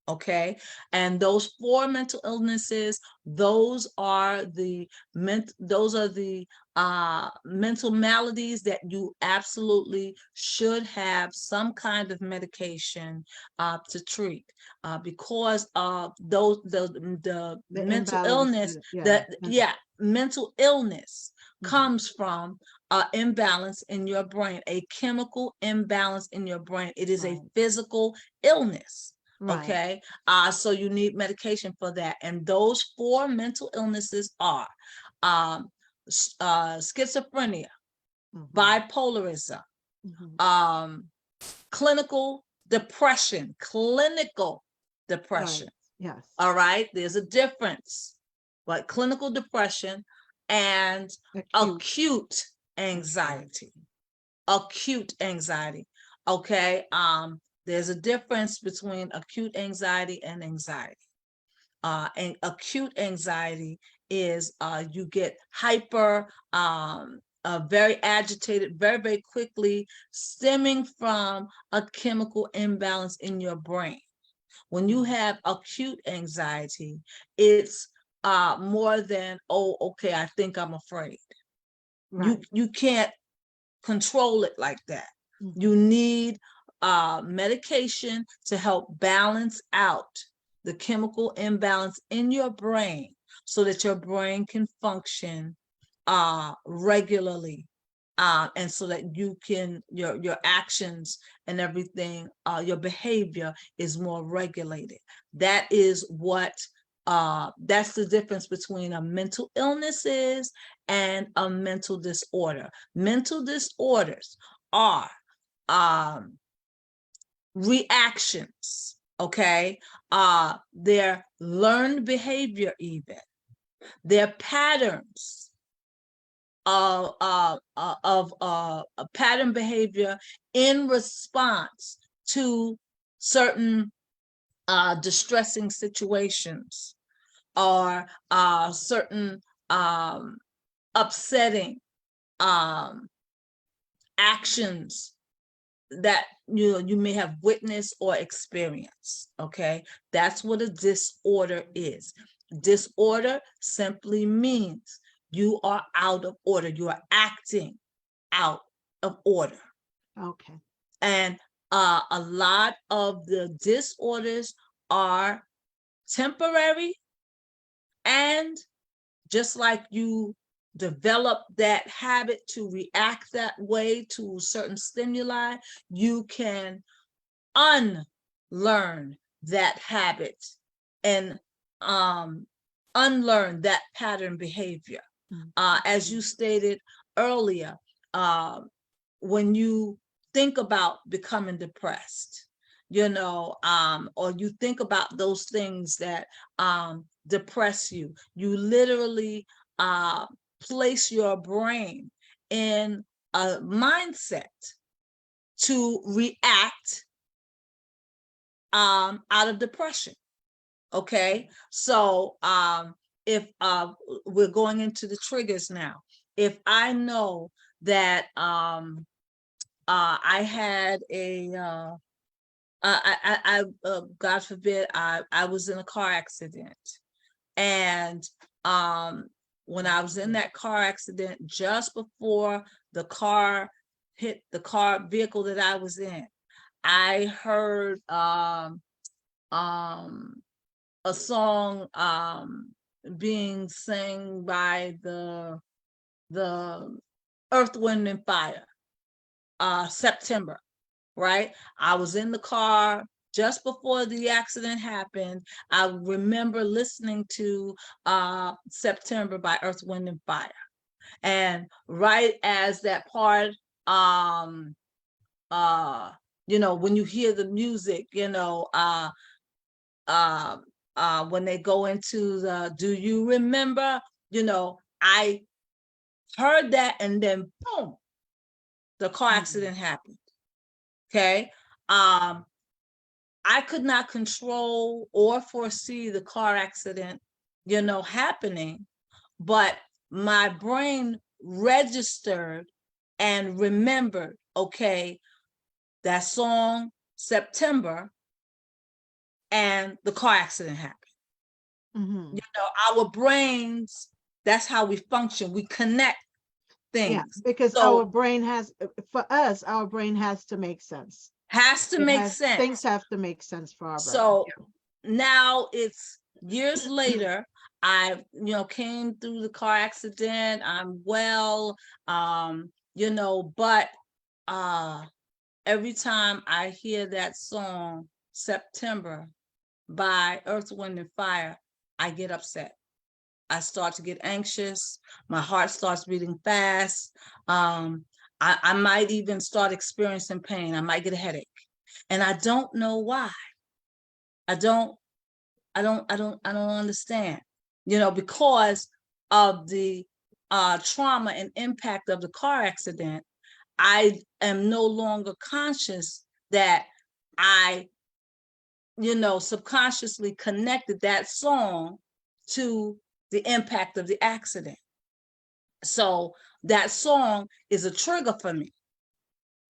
Okay. And those 4 mental illnesses, those are the mental maladies that you absolutely should have some kind of medication to treat, because of the The mental imbalance, illness, yeah. mental illness Mhm. comes from imbalance in your brain, a chemical imbalance in your brain. It is a Right. physical illness. Right. Okay. So you need medication for that. And those 4 mental illnesses are schizophrenia, Mhm. bipolarism, Mhm. clinical depression, Right. Yes. All right. There's a difference, but clinical depression and Acute anxiety. anxiety. Acute anxiety. Okay. There's a difference between acute anxiety and anxiety. And acute anxiety is you get hyper, very agitated, very, very quickly, stemming from a chemical imbalance in your brain. When you have acute anxiety, it's more than, oh, okay, I think I'm afraid. Right. You can't control it like that. Mhm. You need medication to help balance out the chemical imbalance in your brain so that your brain can function regularly, and so that you can your actions and everything, your behavior is more regulated. That is what that's the difference between a mental illnesses and a mental disorder. Mental disorders are reactions, okay? Their learned behavior, even their patterns of a pattern behavior in response to certain distressing situations, or certain upsetting actions that you may have witnessed or experienced. Okay, that's what a disorder is. Disorder simply means you are out of order. You are acting out of order. Okay. And a lot of the disorders are temporary, and just like you develop that habit to react that way to certain stimuli, you can unlearn that habit and unlearn that pattern behavior. As you stated earlier, when you think about becoming depressed, or you think about those things that depress you, you literally place your brain in a mindset to react out of depression. Okay, so if we're going into the triggers now, if I know that I had God forbid, I was in a car accident, and when I was in that car accident, just before the car hit the vehicle that I was in, I heard a song being sang by the Earth, Wind and Fire, September, right? I was in the car just before the accident happened. I remember listening to September by Earth, Wind and Fire. And right as that part, when you hear the music, when they go into the "Do you remember?" I heard that, and then boom, the car accident happened. Okay. I could not control or foresee the car accident, happening, but my brain registered and remembered, okay, that song, September, and the car accident happened. Mm-hmm. Our brains, that's how we function. We connect things. Yeah, because So, our brain has, for us, our brain has to make sense. has to make sense. Things have to make sense for our brain. So now it's years later, I, came through the car accident. I'm well, but every time I hear that song, September by Earth, Wind and Fire, I get upset. I start to get anxious. My heart starts beating fast. I might even start experiencing pain. I might get a headache. And I don't know why. I don't understand, because of the trauma and impact of the car accident. I am no longer conscious that I, subconsciously connected that song to the impact of the accident. So that song is a trigger for me.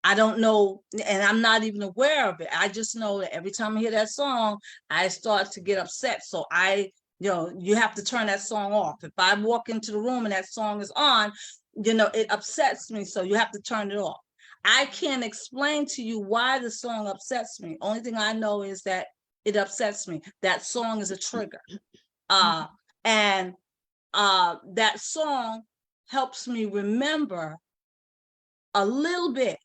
I don't know, and I'm not even aware of it. I just know that every time I hear that song, I start to get upset. So you have to turn that song off. If I walk into the room and that song is on, it upsets me. So you have to turn it off. I can't explain to you why the song upsets me. Only thing I know is that it upsets me. That song is a trigger. And that song helps me remember a little bit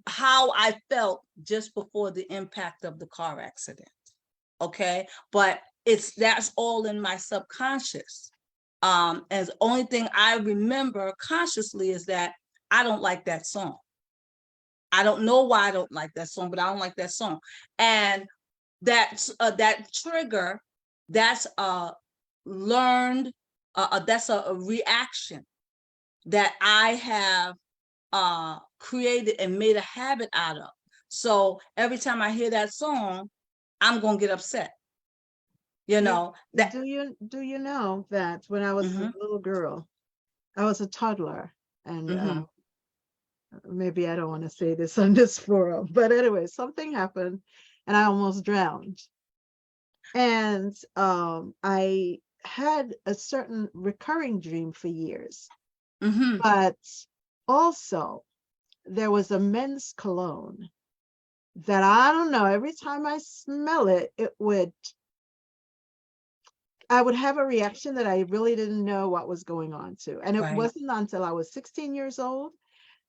how I felt just before the impact of the car accident. Okay. But that's all in my subconscious. And the only thing I remember consciously is that I don't like that song. I don't know why I don't like that song, but I don't like that song. And that trigger, that's learned, that's a reaction that I have created and made a habit out of. So every time I hear that song, I'm gonna get upset. That. Do you know that when I was a little girl, I was a toddler, and maybe I don't want to say this on this forum, but anyway, something happened and I almost drowned. And I had a certain recurring dream for years. But also there was a men's cologne that, I don't know, every time I smell it, I would have a reaction that I really didn't know what was going on to. And it wasn't until I was 16 years old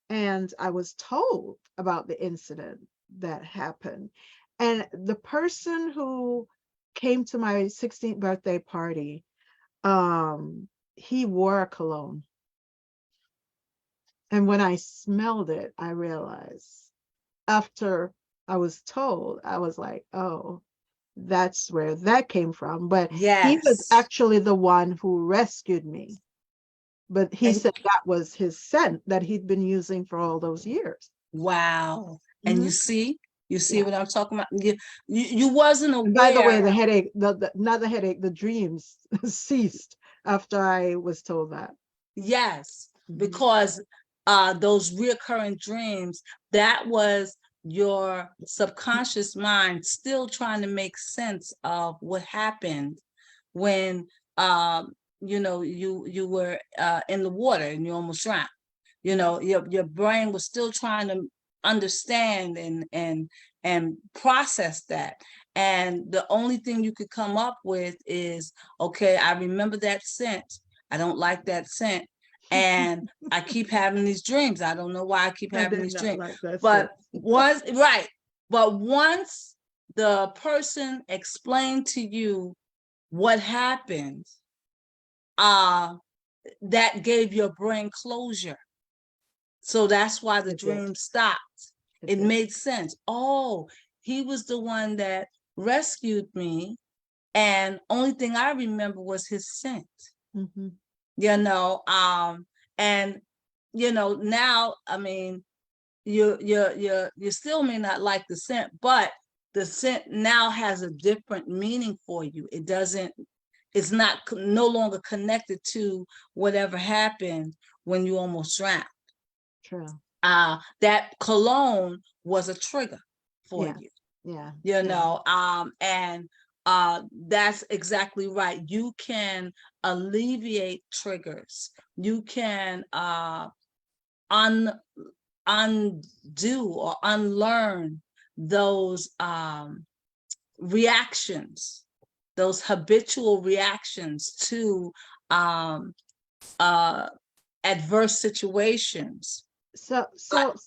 and I was told about the incident that happened. And the person who came to my 16th birthday party, he wore a cologne. And when I smelled it, I realized, after I was told, I was like, oh, that's where that came from. But he was actually the one who rescued me. But he said that was his scent that he'd been using for all those years. Wow. And you see what I'm talking about? You wasn't aware. By the way, the headache, not the headache, the dreams ceased after I was told that. Yes, because those reoccurring dreams, that was your subconscious mind still trying to make sense of what happened when you were in the water and you almost drowned. Your brain was still trying to understand and process that. And the only thing you could come up with is, okay, I remember that scent. I don't like that scent. And I keep having these dreams. I don't know why I keep having these dreams. But once the person explained to you what happened, that gave your brain closure. So that's why the dream stopped. It made sense. Oh, he was the one that rescued me. And only thing I remember was his scent. And now, I mean, you still may not like the scent, but the scent now has a different meaning for you. It's not no longer connected to whatever happened when you almost drowned. True. That cologne was a trigger for Yeah. you. Yeah. You know, and that's exactly right. You can alleviate triggers. You can undo or unlearn those reactions, those habitual reactions to adverse situations. So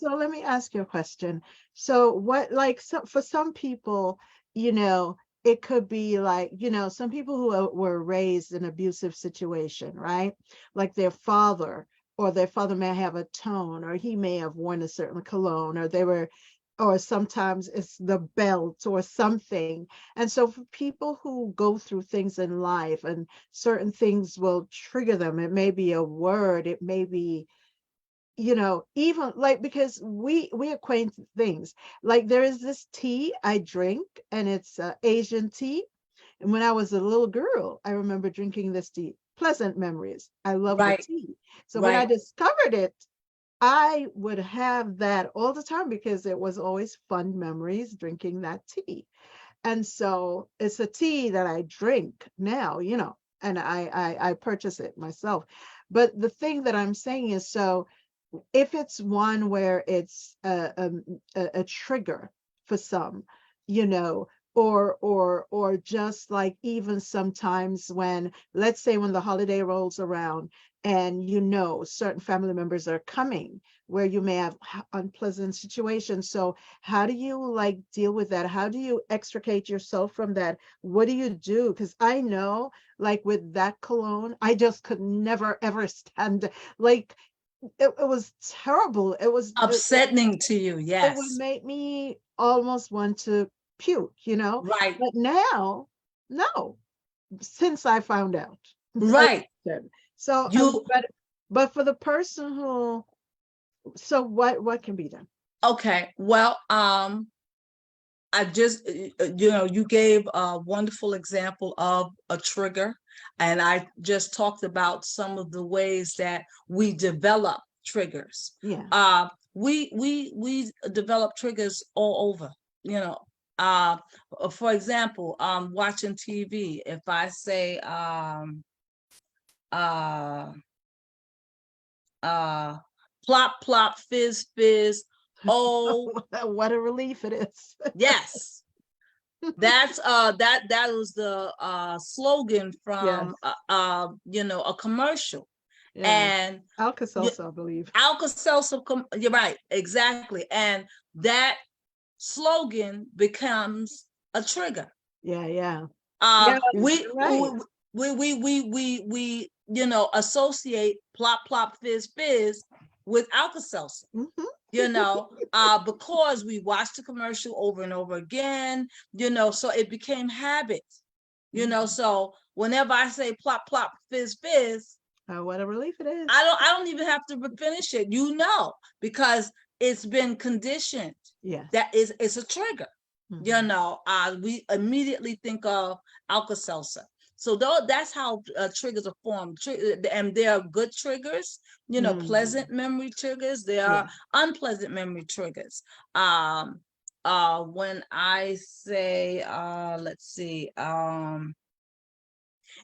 let me ask you a question. So what, like, for some people, it could be like, some people who were raised in an abusive situation, right? Like their father may have a tone, or he may have worn a certain cologne, or sometimes it's the belt or something. And so for people who go through things in life and certain things will trigger them, it may be a word, it may be, even like, because we acquaint things. Like there is this tea I drink, and it's Asian tea. And when I was a little girl, I remember drinking this tea. Pleasant memories. I love the Right. tea. So when I discovered it, I would have that all the time because it was always fun memories drinking that tea. And so it's a tea that I drink now, and I purchase it myself. But the thing that I'm saying is, so if it's one where it's a trigger for some, or just like, even sometimes when, let's say, when the holiday rolls around and certain family members are coming, where you may have unpleasant situations. So how do you like deal with that? How do you extricate yourself from that? What do you do? Because I know, like with that cologne, I just could never ever stand, like, it was terrible. Upsetting to you, It yes. would make me almost want to puke, Right. But now, no, since I found out. Right. So, but for the person who, so what can be done? Okay. Well, I just, you gave a wonderful example of a trigger, and I just talked about some of the ways that we develop triggers. Yeah. We develop triggers all over, for example, watching TV. If I say, plop, plop, fizz, fizz, oh, what a relief it is. yes. That's that was the slogan from Yes. a commercial. Yeah. And Alka-Seltzer, I believe. Alka-Seltzer, you're right, exactly. And that slogan becomes a trigger. Yeah. We right. we associate plop, plop, fizz, fizz with Alka-Seltzer. Because we watched the commercial over and over again, so it became habit. So whenever I say plop, plop, fizz, fizz, oh, what a relief it is. I don't even have to finish it, because it's been conditioned. Yes. It's a trigger. We immediately think of Alka-Seltzer. So that's how triggers are formed, and there are good triggers, pleasant memory triggers. There are unpleasant memory triggers. When I say, let's see,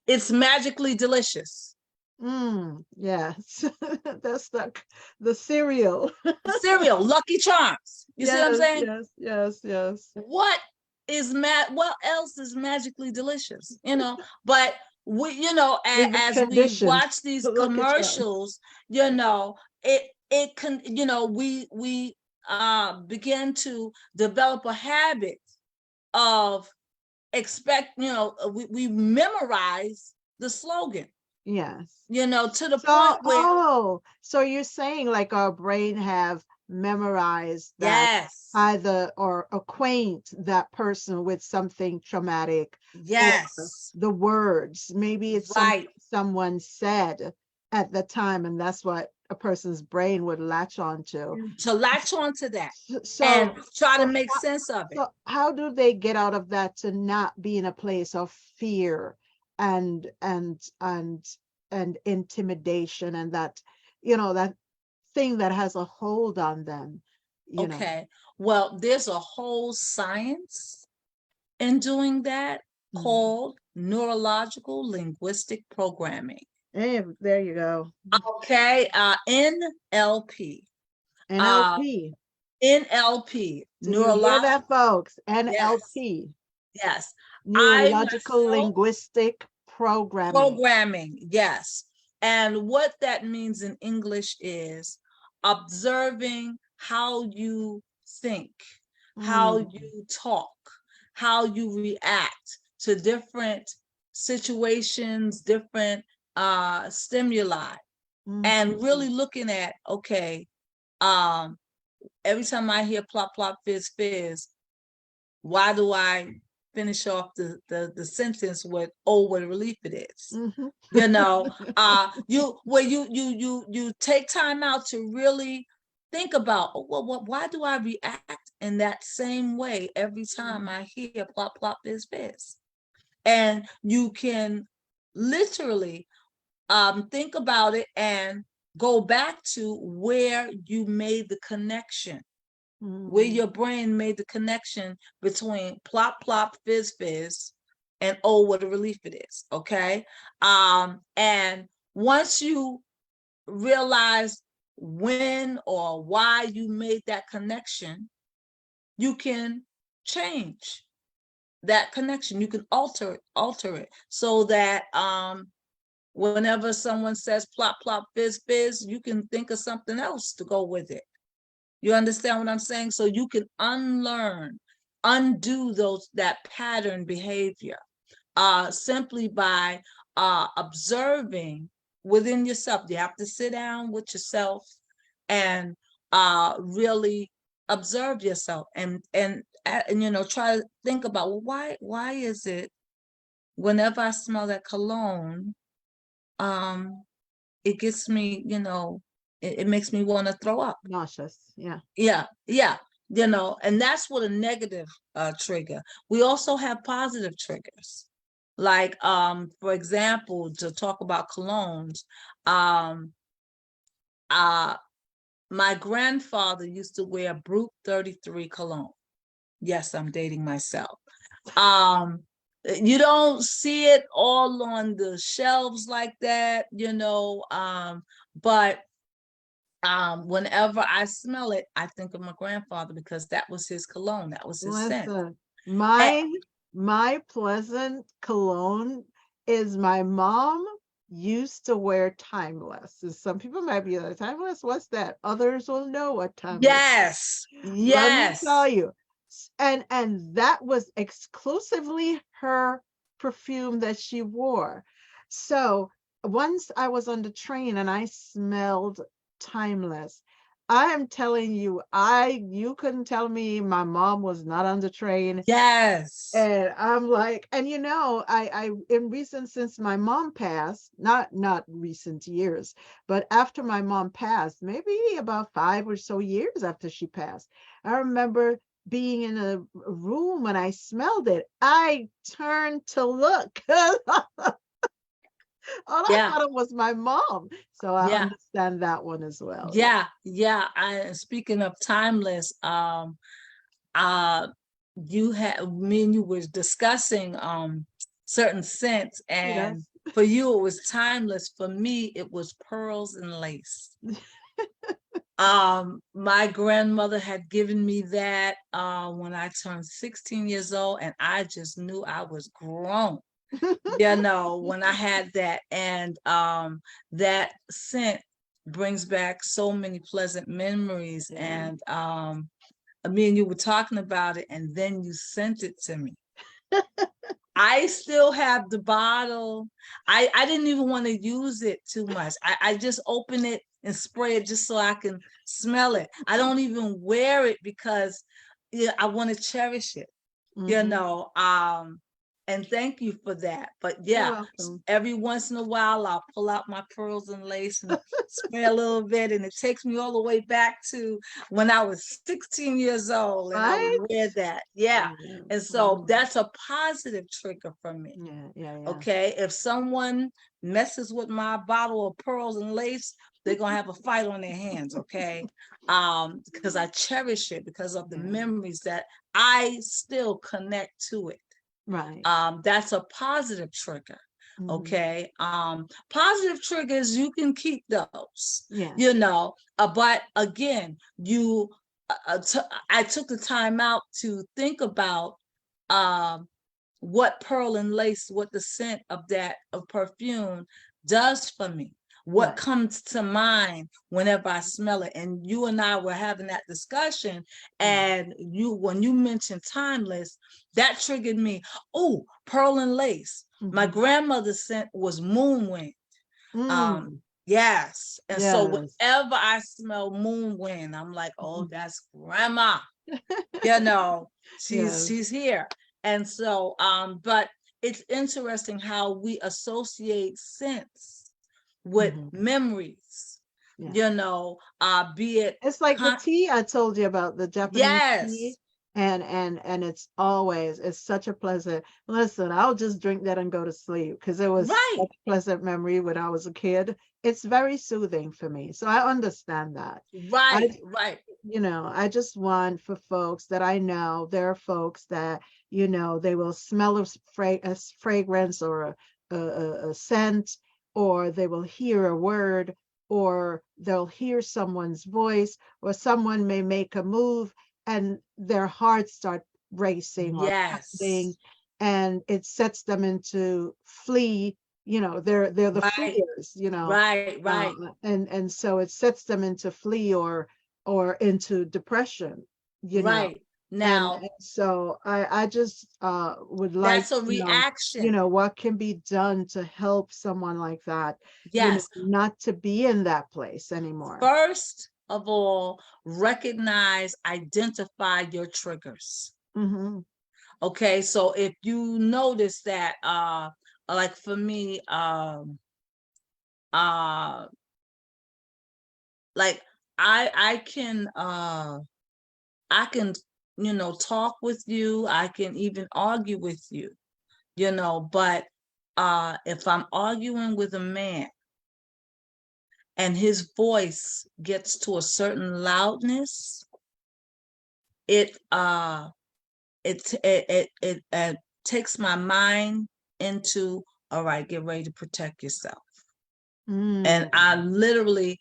it's magically delicious. Yes. That's the cereal. Cereal, Lucky Charms. You see what I'm saying? Yes. What else is magically delicious? But we, as we watch these commercials, it can, we begin to develop a habit of we memorize the slogan. Yes. To the point where so you're saying like our brain have memorized that, yes, either or acquaint that person with something traumatic, yes, the words, maybe it's right, something someone said at the time, and that's what a person's brain would latch onto. To latch onto that So and try to so make sense of it. so how do they get out of that to not be in a place of fear and intimidation and that, that thing that has a hold on them, Okay. Well, there's a whole science in doing that called neurological linguistic programming. Hey, there you go. Okay. NLP. NLP. NLP. Did you hear that, folks? Yes. NLP. Yes. Neurological linguistic programming. Yes. And what that means in English is observing how you think, how you talk, how you react to different situations, different stimuli, and really looking at, okay, every time I hear plop, plop, fizz, fizz, why do I finish off the sentence with, oh, what a relief it is? You know, you take time out to really think about, oh, well, why do I react in that same way every time I hear plop, plop, fizz, fizz? And you can literally think about it and go back to where you made the connection, where your brain made the connection between plop, plop, fizz, fizz, and oh, what a relief it is. Okay. And once you realize when or why you made that connection, you can change that connection. You can alter it so that whenever someone says plop, plop, fizz, fizz, you can think of something else to go with it. You understand what I'm saying? So you can undo that pattern behavior simply by observing within yourself. You have to sit down with yourself and really observe yourself and try to think about, well, why is it whenever I smell that cologne, it gets me, it makes me want to throw up. Nauseous. Yeah. Yeah. And that's what a negative trigger. We also have positive triggers. Like, for example, to talk about colognes, my grandfather used to wear Brute 33 cologne. Yes, I'm dating myself. You don't see it all on the shelves like that, but whenever I smell it, I think of my grandfather because that was his cologne, that was his scent. My pleasant cologne is my mom used to wear Timeless. Some people might be like, Timeless, what's that? Others will know what Timeless is. Let me tell you. And that was exclusively her perfume that she wore. So once I was on the train and I smelled Timeless, I am telling you, you couldn't tell me my mom was not on the train. Yes. And I'm like, and I since my mom passed, not recent years, but after my mom passed, maybe about 5 or so years after she passed, I remember being in a room when I smelled it. I turned to look. I thought it was my mom. So I understand that one as well. Yeah. Speaking of Timeless, me and you were discussing certain scents, and for you it was Timeless. For me, it was Pearls and Lace. My grandmother had given me that when I turned 16 years old, and I just knew I was grown. When I had that, and that scent brings back so many pleasant memories. And me and you were talking about it, and then you sent it to me. I still have the bottle. I didn't even want to use it too much. I just open it and spray it just so I can smell it. I don't even wear it because I want to cherish it. And thank you for that. But You're yeah, welcome. every once in a while, I'll pull out my pearls and lace and spray a little bit. And it takes me all the way back to when I was 16 years old and I Right? would wear that. Yeah. Yeah. And so Wow. that's a positive trigger for me. Yeah, yeah, yeah. Okay. If someone messes with my bottle of pearls and lace, they're going to have a fight on their hands. Okay. Because I cherish it because of the Yeah. memories that I still connect to it. Right. That's a positive trigger. Mhm. Okay. Positive triggers, you can keep those, Yeah. you know, but again, I took the time out to think about what pearl and lace, what the scent of perfume does for me. What Right. comes to mind whenever I smell it? And you and I were having that discussion, and when you mentioned timeless, that triggered me. Oh, pearl and lace. My Mhm. grandmother's scent was moon wind. Mm. Yes. And so Yes. whenever I smell moon wind, I'm like, oh, that's grandma. You know, Yes. she's here. And so, but it's interesting how we associate scents with Mhm. memories, Yeah. you know, be it It's like the tea I told you about, the Japanese tea. yes, And it's such a pleasant, listen, I'll just drink that and go to sleep because it was right, such a pleasant memory when I was a kid. It's very soothing for me. So I understand that. I, right, I just want for folks that I know, there are folks that, they will smell a fragrance or a scent, or they will hear a word, or they'll hear someone's voice, or someone may make a move and their hearts start racing or pounding, yes, and it sets them into flee. They're the right, fleers, right, and so it sets them into flee or into depression, you know. right. And, Now and so I just would like that's a to know, reaction. what can be done to help someone like that, Yes. not to be in that place anymore. First of all, recognize, identify your triggers. Hmm. Okay, so if you notice that like for me like I can talk with you, I can even argue with you, but if I'm arguing with a man and his voice gets to a certain loudness, it takes my mind into, all right, get ready to protect yourself. And I literally,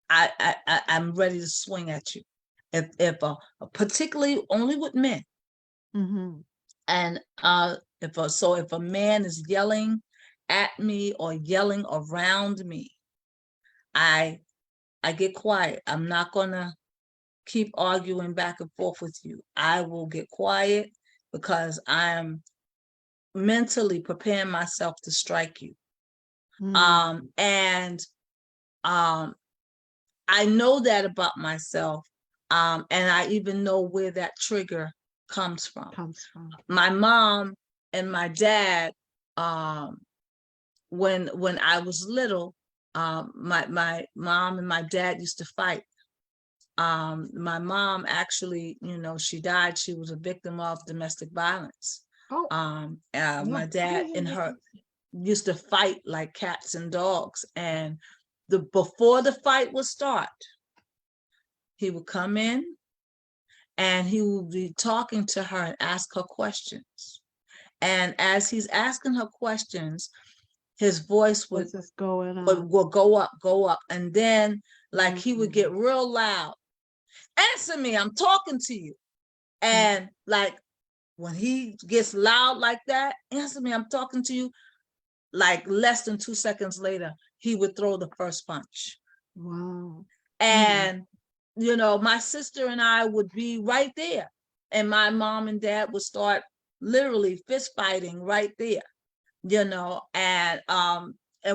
I'm ready to swing at you. If particularly only with men. Hmm. And if a man is yelling at me or yelling around me, I get quiet. I'm not gonna keep arguing back and forth with you. I will get quiet because I'm mentally preparing myself to strike you. And I know that about myself. And I even know where that trigger comes from. My mom and my dad, when I was little, my mom and my dad used to fight. My mom actually, she died. She was a victim of domestic violence. Oh, My dad and her used to fight like cats and dogs. And before the fight would start, he would come in and he would be talking to her and ask her questions. And as he's asking her questions, his voice would go up. And then like he would get real loud. Answer me, I'm talking to you. And like when he gets loud like that, answer me, I'm talking to you. Like less than 2 seconds later, he would throw the first punch. Wow. And my sister and I would be right there, and my mom and dad would start literally fist fighting right there, and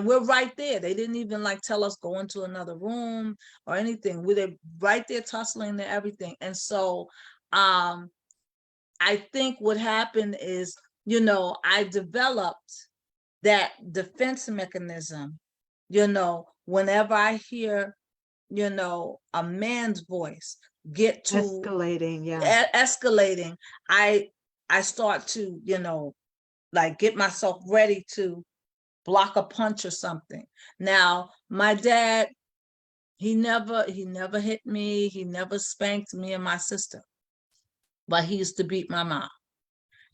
we're right there. They didn't even like tell us go into another room or anything. We're right there tussling and everything. And so I think what happened is I developed that defense mechanism, whenever I hear, a man's voice get to Escalating, yeah. escalating, I start to, like get myself ready to block a punch or something. Now, my dad, he never hit me, he never spanked me and my sister, but he used to beat my mom.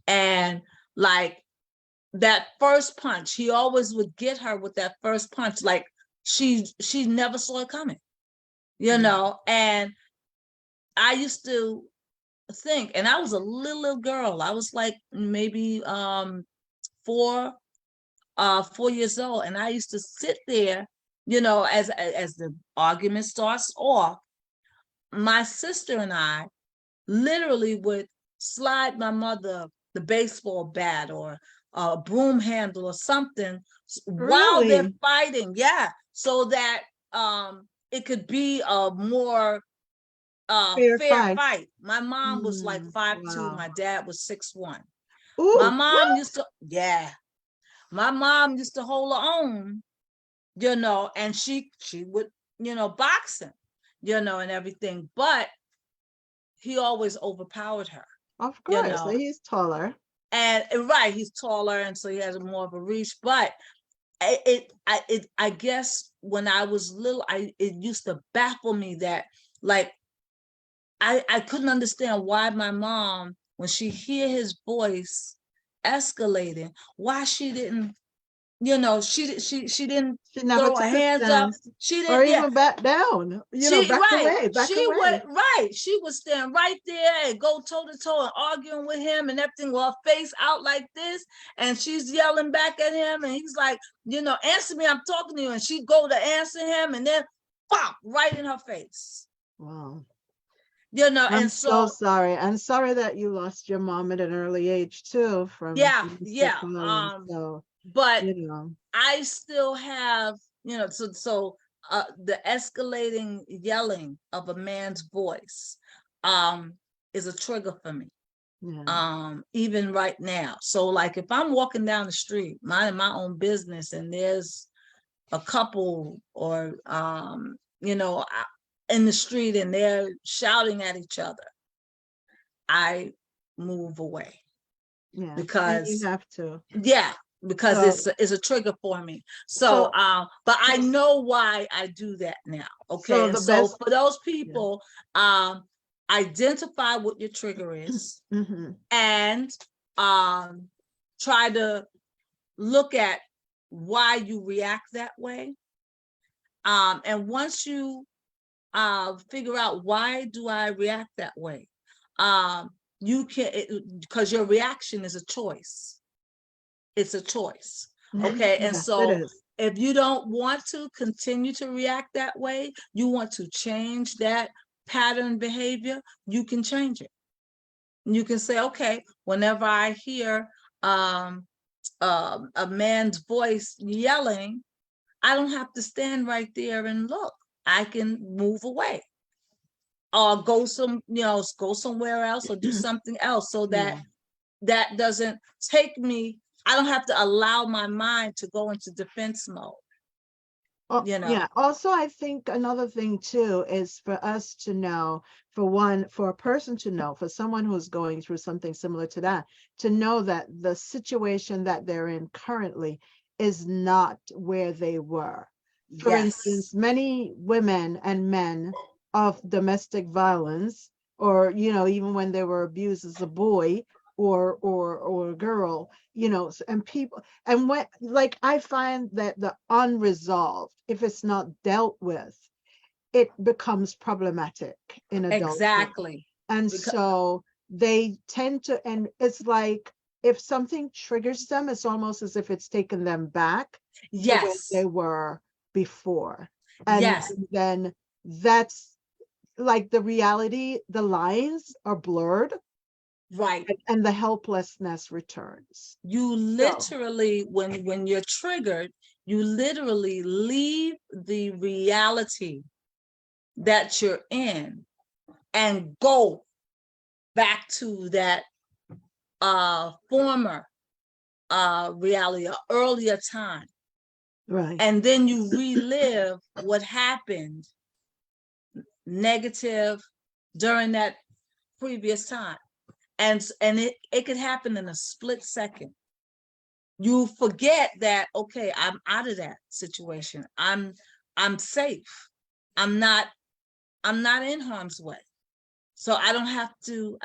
And like that first punch, he always would get her with that first punch, like she never saw it coming, and I used to think, and I was a little girl, I was like maybe 4 years old, and I used to sit there, as the argument starts off, my sister and I literally would slide my mother the baseball bat or a broom handle or something while they're Really? fighting, yeah, so that it could be a more Fair fair fight. fight. My mom was like 5'2", Wow. my dad was 6'1". My Ooh, mom used to, yeah, my mom used to hold her own, and she would, box him, and everything, but he always overpowered her, of course. He's taller. and right, he's taller, and so he has more of a reach. But I guess when I was little, it used to baffle me that, like, I couldn't understand why my mom, when she hear his voice escalating, why she didn't, she didn't She never throw her took a hands up. stance She or didn't, yeah. even back down, She back right. away, back She away. would right. She would stand right there and go toe to toe and arguing with him and everything with her face out like this, and she's yelling back at him, and he's like, answer me, I'm talking to you, and she'd go to answer him, and then pop right in her face. Wow. I'm and so sorry. I'm sorry that you lost your mom at an early age too from domestic violence. So, but I still have, so the escalating yelling of a man's voice is a trigger for me. Yeah. Even right now. So like if I'm walking down the street, minding my own business, and there's a couple or in the street and they're shouting at each other, I move away. Yeah, because you have to. Yeah, because So, it's a trigger for me. So but I know why I do that now. Okay. So for those people, identify what your trigger is, and try to look at why you react that way. And once you figure out why do I react that way, you can, because your reaction is a choice. It's a choice. Okay. And so if you don't want to continue to react that way, you want to change that pattern behavior, you can change it. You can say, okay, whenever I hear a man's voice yelling, I don't have to stand right there and look. I can move away or go somewhere else or do something else, so that that doesn't take me. I don't have to allow my mind to go into defense mode. Yeah. Also, I think another thing too is for us to know, for a person to know, for someone who's going through something similar to that, to know that the situation that they're in currently is not where they were. For instance, many women and men of domestic violence, or even when they were abused as a boy or a girl, and people, and when, like, I find that the unresolved, if it's not dealt with, it becomes problematic in adulthood. Exactly. And so they tend to, and it's like if something triggers them, it's almost as if it's taken them back to where they were before. And then that's like the reality, the lines are blurred. Right. And the helplessness returns. You literally, when you're triggered, you literally leave the reality that you're in and go back to that former reality, an earlier time. Right. And then you relive what happened negative during that previous time. And it could happen in a split second. You forget that, okay, I'm out of that situation. I'm safe. I'm not in harm's way. So I don't have to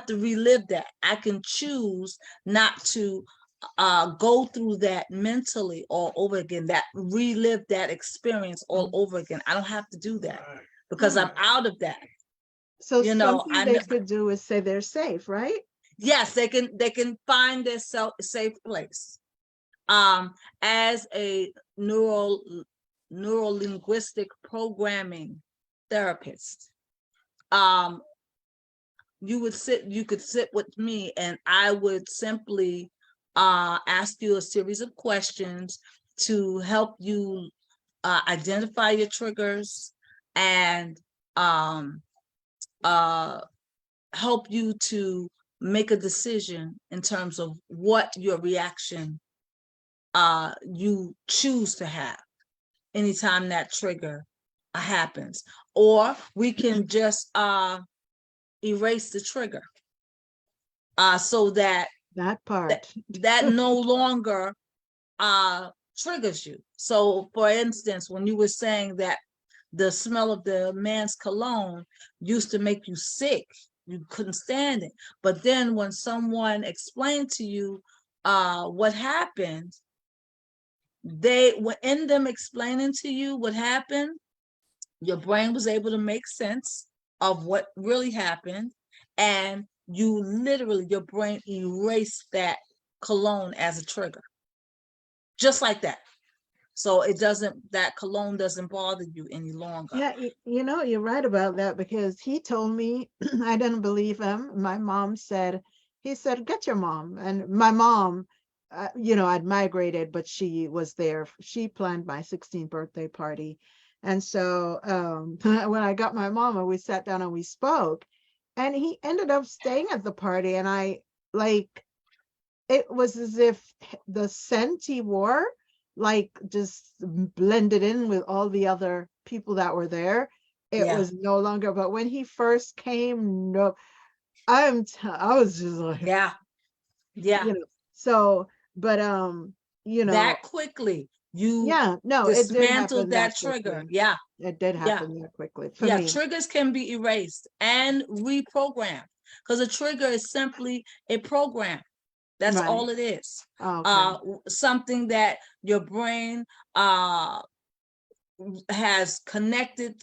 relive that. I can choose not to go through that mentally all over again, that relive that experience all over again. I don't have to do that because I'm out of that. So something they could do is say they're safe, right? Yes, they can find their safe place. As a neuro-linguistic programming therapist, you could sit with me and I would simply ask you a series of questions to help you identify your triggers and help you to make a decision in terms of what your reaction you choose to have anytime that trigger happens. Or we can just erase the trigger so that that no longer triggers you. So for instance, when you were saying that the smell of the man's cologne used to make you sick, you couldn't stand it. But then when someone explained to you what happened, in them explaining to you what happened, your brain was able to make sense of what really happened, and your brain erased that cologne as a trigger, just like that. So that cologne doesn't bother you any longer. Yeah, you're right about that, because he told me, I didn't believe him. My mom he said, get your mom. And my mom, I'd migrated, but she was there. She planned my 16th birthday party. And so when I got my mom and we sat down and we spoke, and he ended up staying at the party, and it was as if the scent he wore just blended in with all the other people that were there. It was no longer, but when he first came, no, I was just like, so, but that quickly it did happen that trigger. Quickly. It did happen that quickly for me. Triggers can be erased and reprogrammed, because a trigger is simply a program. That's all it is. Okay. Something that your brain has connected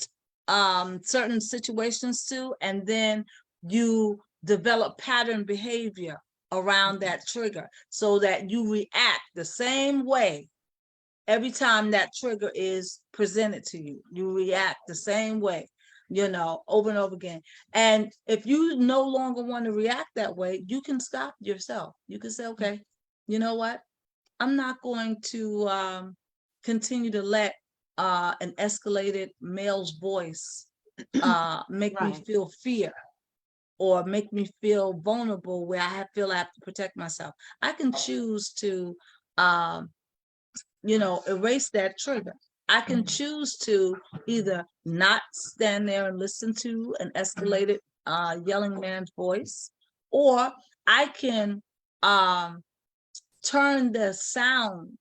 certain situations to, and then you develop pattern behavior around that trigger so that you react the same way every time that trigger is presented to you. You react the same way, over and over again. And if you no longer want to react that way, you can stop yourself. You can say, okay, you know what? I'm not going to continue to let an escalated male's voice make me feel fear or make me feel vulnerable where I feel I have to protect myself. I can choose to, erase that trigger. I can choose to either not stand there and listen to an escalated yelling man's voice, or I can turn the sound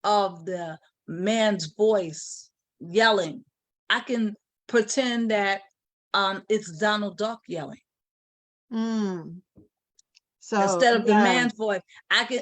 of the man's voice yelling. I can pretend that it's Donald Duck yelling. So instead of the man's voice,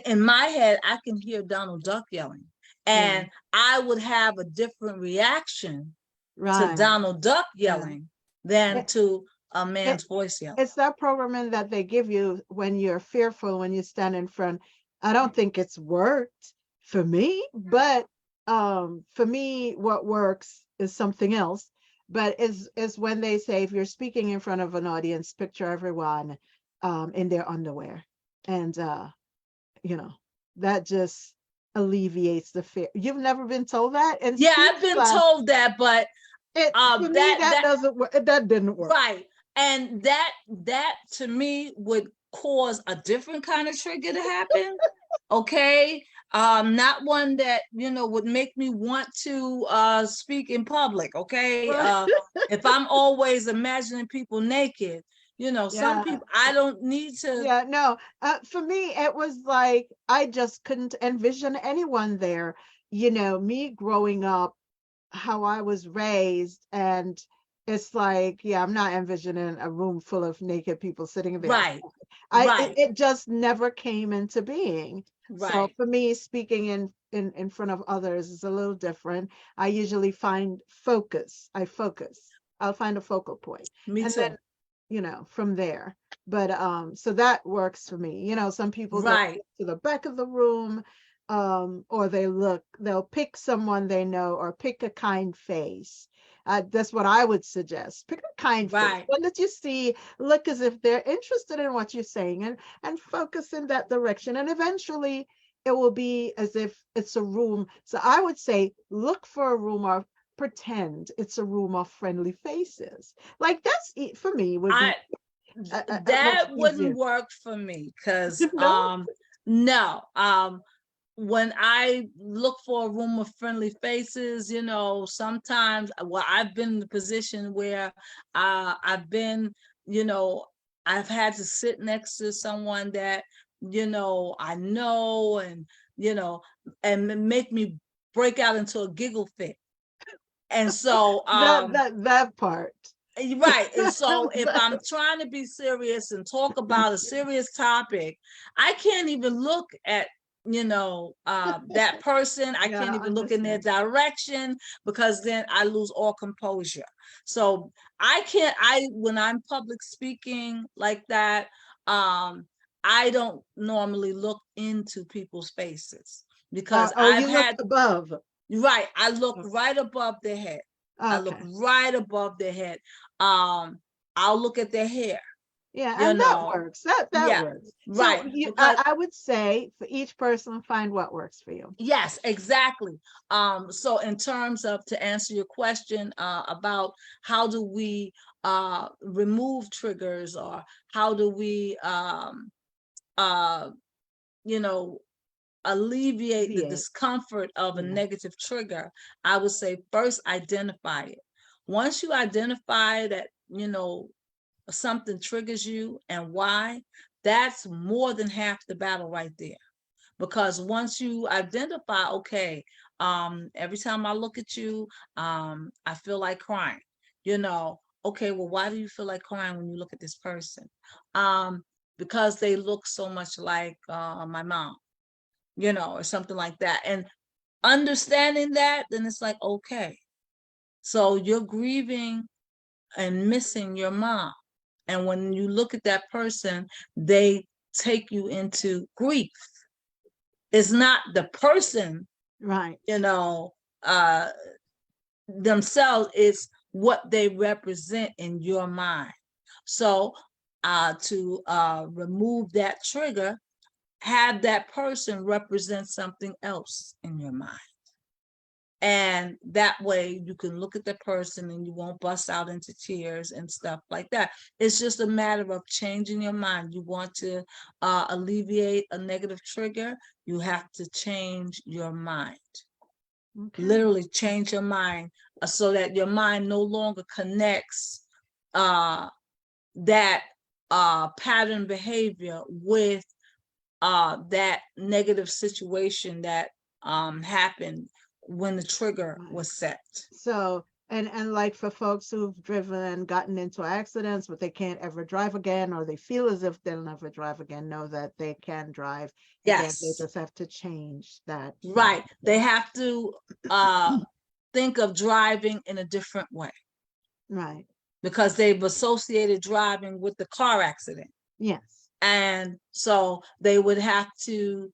in my head, I can hear Donald Duck yelling. And I would have a different reaction to Donald Duck yelling than to a man's voice yelling. It's that programming that they give you when you're fearful, when you stand in front. I don't think it's worked for me, but for me, what works is something else. But is when they say, if you're speaking in front of an audience, picture everyone in their underwear. And, that just alleviates the fear. You've never been told that? And I've been told that, but that doesn't work. That didn't work. Right. And that to me would cause a different kind of trigger to happen. Okay. Not one that, would make me want to speak in public. Okay. If I'm always imagining people naked, some Yeah. people, I don't need to. Yeah, no. For me, it was like I just couldn't envision anyone there. Me growing up, how I was raised, and it's like, yeah, I'm not envisioning a room full of naked people sitting there. Right. It, Right. it just never came into being. So Right. for me, speaking in front of others is a little different. I usually find focus. I'll find a focal point. Me And then too. from there. But so that works for me. Some people go Right. to the back of the room, or they'll pick someone they know or pick a kind face. That's what I would suggest. Pick a kind face. Right. One that you see look as if they're interested in what you're saying, and focus in that direction. And eventually it will be as if it's a room. So I would say look for a room, or pretend it's a room of friendly faces. Like for me would be I a much that easier. wouldn't work for me because No? no. When I look for a room of friendly faces, sometimes, well, I've been in the position where I've been, you know, I've had to sit next to someone that, I know, and, and make me break out into a giggle fit. And so, That part. right. And so if I'm trying to be serious and talk about a serious topic, I can't even look at, that person. I Yeah, can't I even look in their understand. direction, because then I lose all composure. So when I'm public speaking like that, I don't normally look into people's faces, because Oh, I've you look had, above. right, I look Oh, right above their head. I look okay. right above their head. I'll look at their hair, Yeah, you and that know. works. That Yeah, works. So right. Because I would say for each person, find what works for you. yes, exactly. So in terms of, to answer your question, about how do we remove triggers, or how do we uh you know alleviate the Deviate. discomfort of a Yeah. negative trigger, I would say first identify it. Once you identify that, something triggers you and why, that's more than half the battle right there. Because once you identify, okay, every time I look at you, I feel like crying, okay, well, why do you feel like crying when you look at this person? Because they look so much like my mom, or something like that. And understanding that, then it's like, okay, so you're grieving and missing your mom. And when you look at that person, they take you into grief. It's not the person, Right. uh, themselves, it's what they represent in your mind. So to remove that trigger, have that person represent something else in your mind. And that way you can look at the person and you won't bust out into tears and stuff like that. It's just a matter of changing your mind. You want to alleviate a negative trigger, you have to change your mind. Okay. Literally change your mind, so that your mind no longer connects that pattern behavior with that negative situation that happened when the trigger Right. was set. So, and like for folks who've driven and gotten into accidents, but they can't ever drive again, or they feel as if they'll never drive again, know that they can drive again. They Yes, just have to change that. right. They have to think of driving in a different way, Right. because they've associated driving with the car accident. Yes. And so they would have to,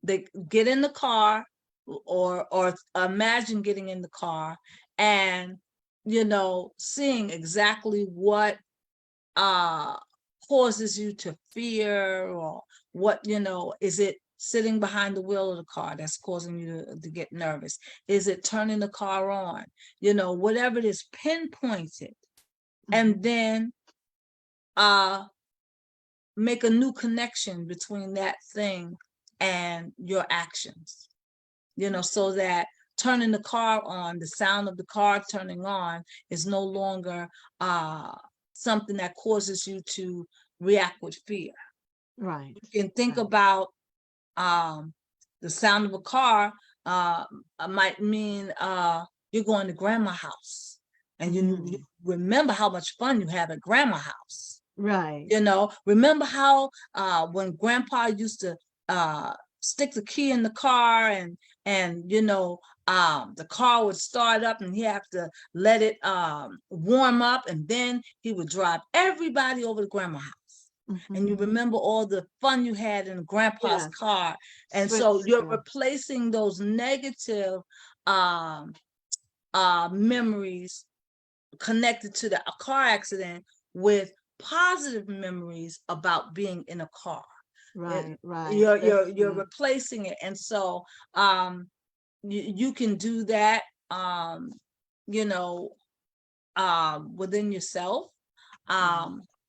they get in the car, or imagine getting in the car, and seeing exactly what causes you to fear, or what, is it sitting behind the wheel of the car that's causing you to get nervous? Is it turning the car on? Whatever it is, pinpoint it. Mhm. And then make a new connection between that thing and your actions, so that turning the car on, the sound of the car turning on is no longer something that causes you to react with fear. Right. You can think Right. about the sound of a car might mean you're going to grandma's house, and you remember how much fun you have at grandma's house. Right. Remember how when grandpa used to stick the key in the car, and the car would start up and he have to let it warm up, and then he would drive everybody over to grandma's house. And you remember all the fun you had in grandpa's car. And so you're replacing those negative memories connected to a car accident with positive memories about being in a car. Right. Right. You're replacing it. And so you can do that within yourself.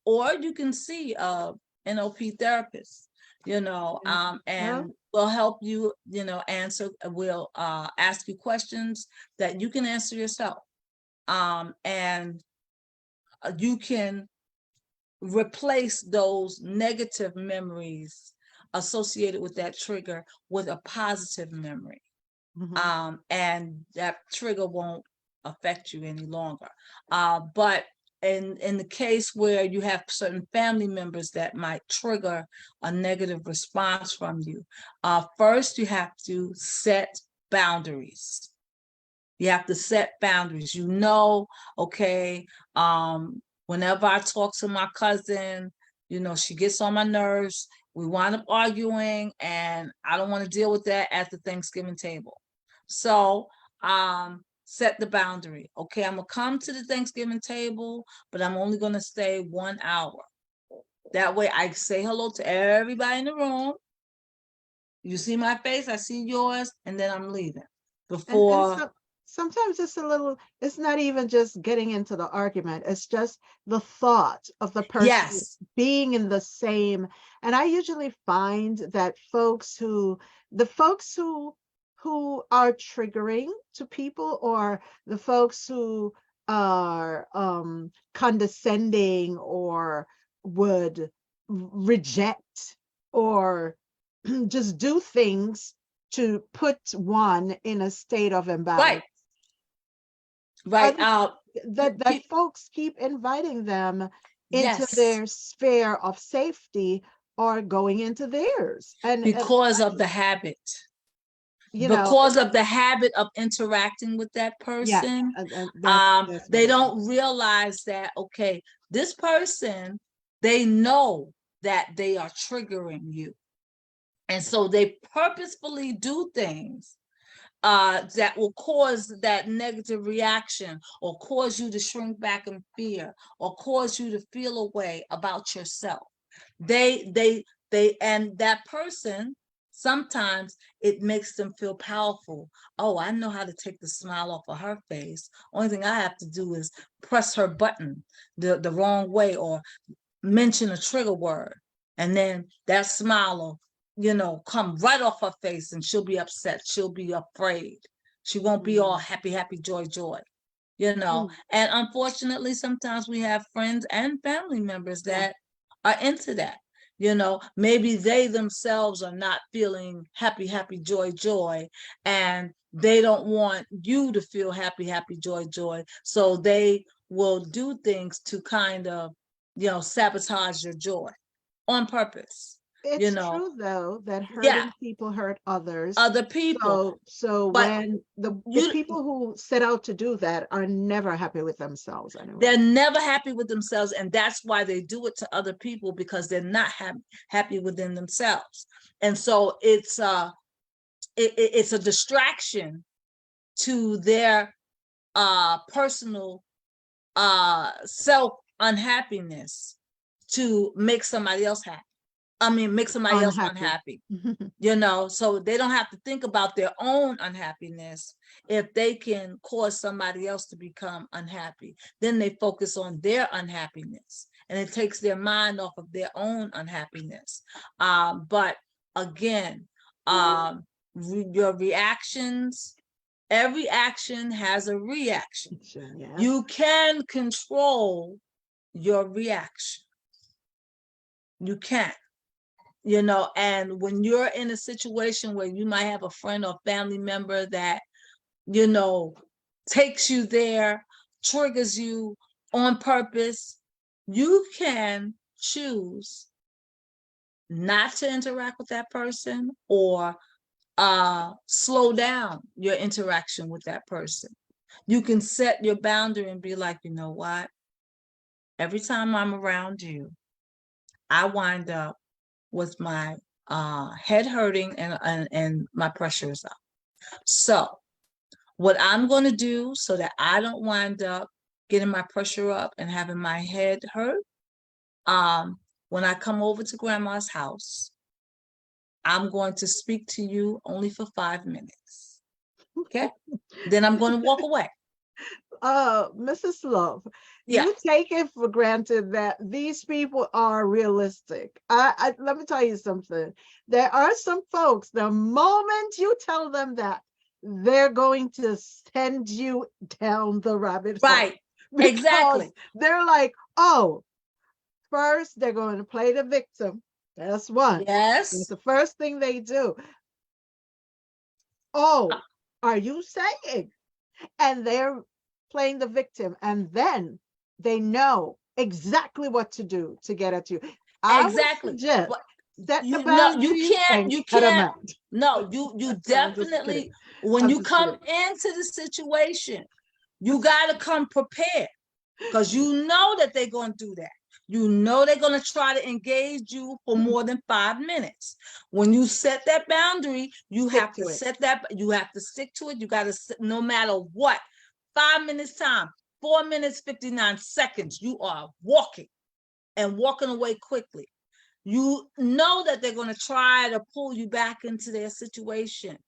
Or you can see a NLP therapist, and we'll help you, answer. We'll ask you questions that you can answer yourself, and you can replace those negative memories associated with that trigger with a positive memory, and that trigger won't affect you any longer. But in the case where you have certain family members that might trigger a negative response from you, first you have to set boundaries. You have to set boundaries. Okay, whenever I talk to my cousin, she gets on my nerves. We wind up arguing, and I don't want to deal with that at the Thanksgiving table. So set the boundary. Okay, I'm going to come to the Thanksgiving table, but I'm only going to stay 1 hour. That way I say hello to everybody in the room. You see my face, I see yours, and then I'm leaving. Before. Sometimes it's not even just getting into the argument. It's just the thought of the person being in the same. And I usually find that the folks who are triggering to people, or the folks who are condescending or would reject or just do things to put one in a state of imbalance. Right. That folks keep inviting them into their sphere of safety or going into theirs. Because of the habit. Because of the habit of interacting with that person. They don't realize that, okay, this person, they know that they are triggering you. And so they purposefully do things that will cause that negative reaction, or cause you to shrink back in fear, or cause you to feel a way about yourself. And that person, sometimes it makes them feel powerful. Oh, I know how to take the smile off of her face. Only thing I have to do is press her button the wrong way, or mention a trigger word, and then that smile will come right off her face, and she'll be upset. She'll be afraid. She won't be all happy, joy. And unfortunately, sometimes we have friends and family members that are into that. Maybe they themselves are not feeling happy, joy, and they don't want you to feel happy, joy. So they will do things to kind of, sabotage your joy on purpose. It's true, though, that hurting people hurt others. Other people. So when the people who set out to do that are never happy with themselves anyway. They're never happy with themselves, and that's why they do it to other people, because they're not happy within themselves. And so it's a distraction to their personal self unhappiness to make somebody else happy. Make somebody else unhappy, so they don't have to think about their own unhappiness. If they can cause somebody else to become unhappy, then they focus on their unhappiness, and it takes their mind off of their own unhappiness. But again, your reactions, every action has a reaction. Yes. You can control your reaction. You can, and when you're in a situation where you might have a friend or family member that, takes you there, triggers you on purpose, you can choose not to interact with that person or slow down your interaction with that person. You can set your boundary and be like, you know what? Every time I'm around you, I wind up with my head hurting and my pressure is up. So what I'm going to do so that I don't wind up getting my pressure up and having my head hurt, when I come over to grandma's house, I'm going to speak to you only for 5 minutes. Okay? Then I'm going to walk away. Mrs. Love, Yeah. you take it for granted that these people are realistic. Let me tell you something. There are some folks, the moment you tell them that, they're going to send you down the rabbit hole. Right. Exactly. They're like, oh, first they're going to play the victim. That's one. Yes. It's the first thing they do. Oh, are you saying? And they're playing the victim, and then they know exactly what to do to get at you. Exactly. I would suggest set the No, boundaries and cut them out. No, you definitely, when you come into the situation, you got to come prepared, because you know that they're going to do that. You know they're going to try to engage you for more than 5 minutes. When you set that boundary, you have to set that, you have to stick to it. You got to, no matter what, 5 minutes time, 4 minutes, 59 seconds, you are walking and walking away quickly. You know that they're going to try to pull you back into their situation,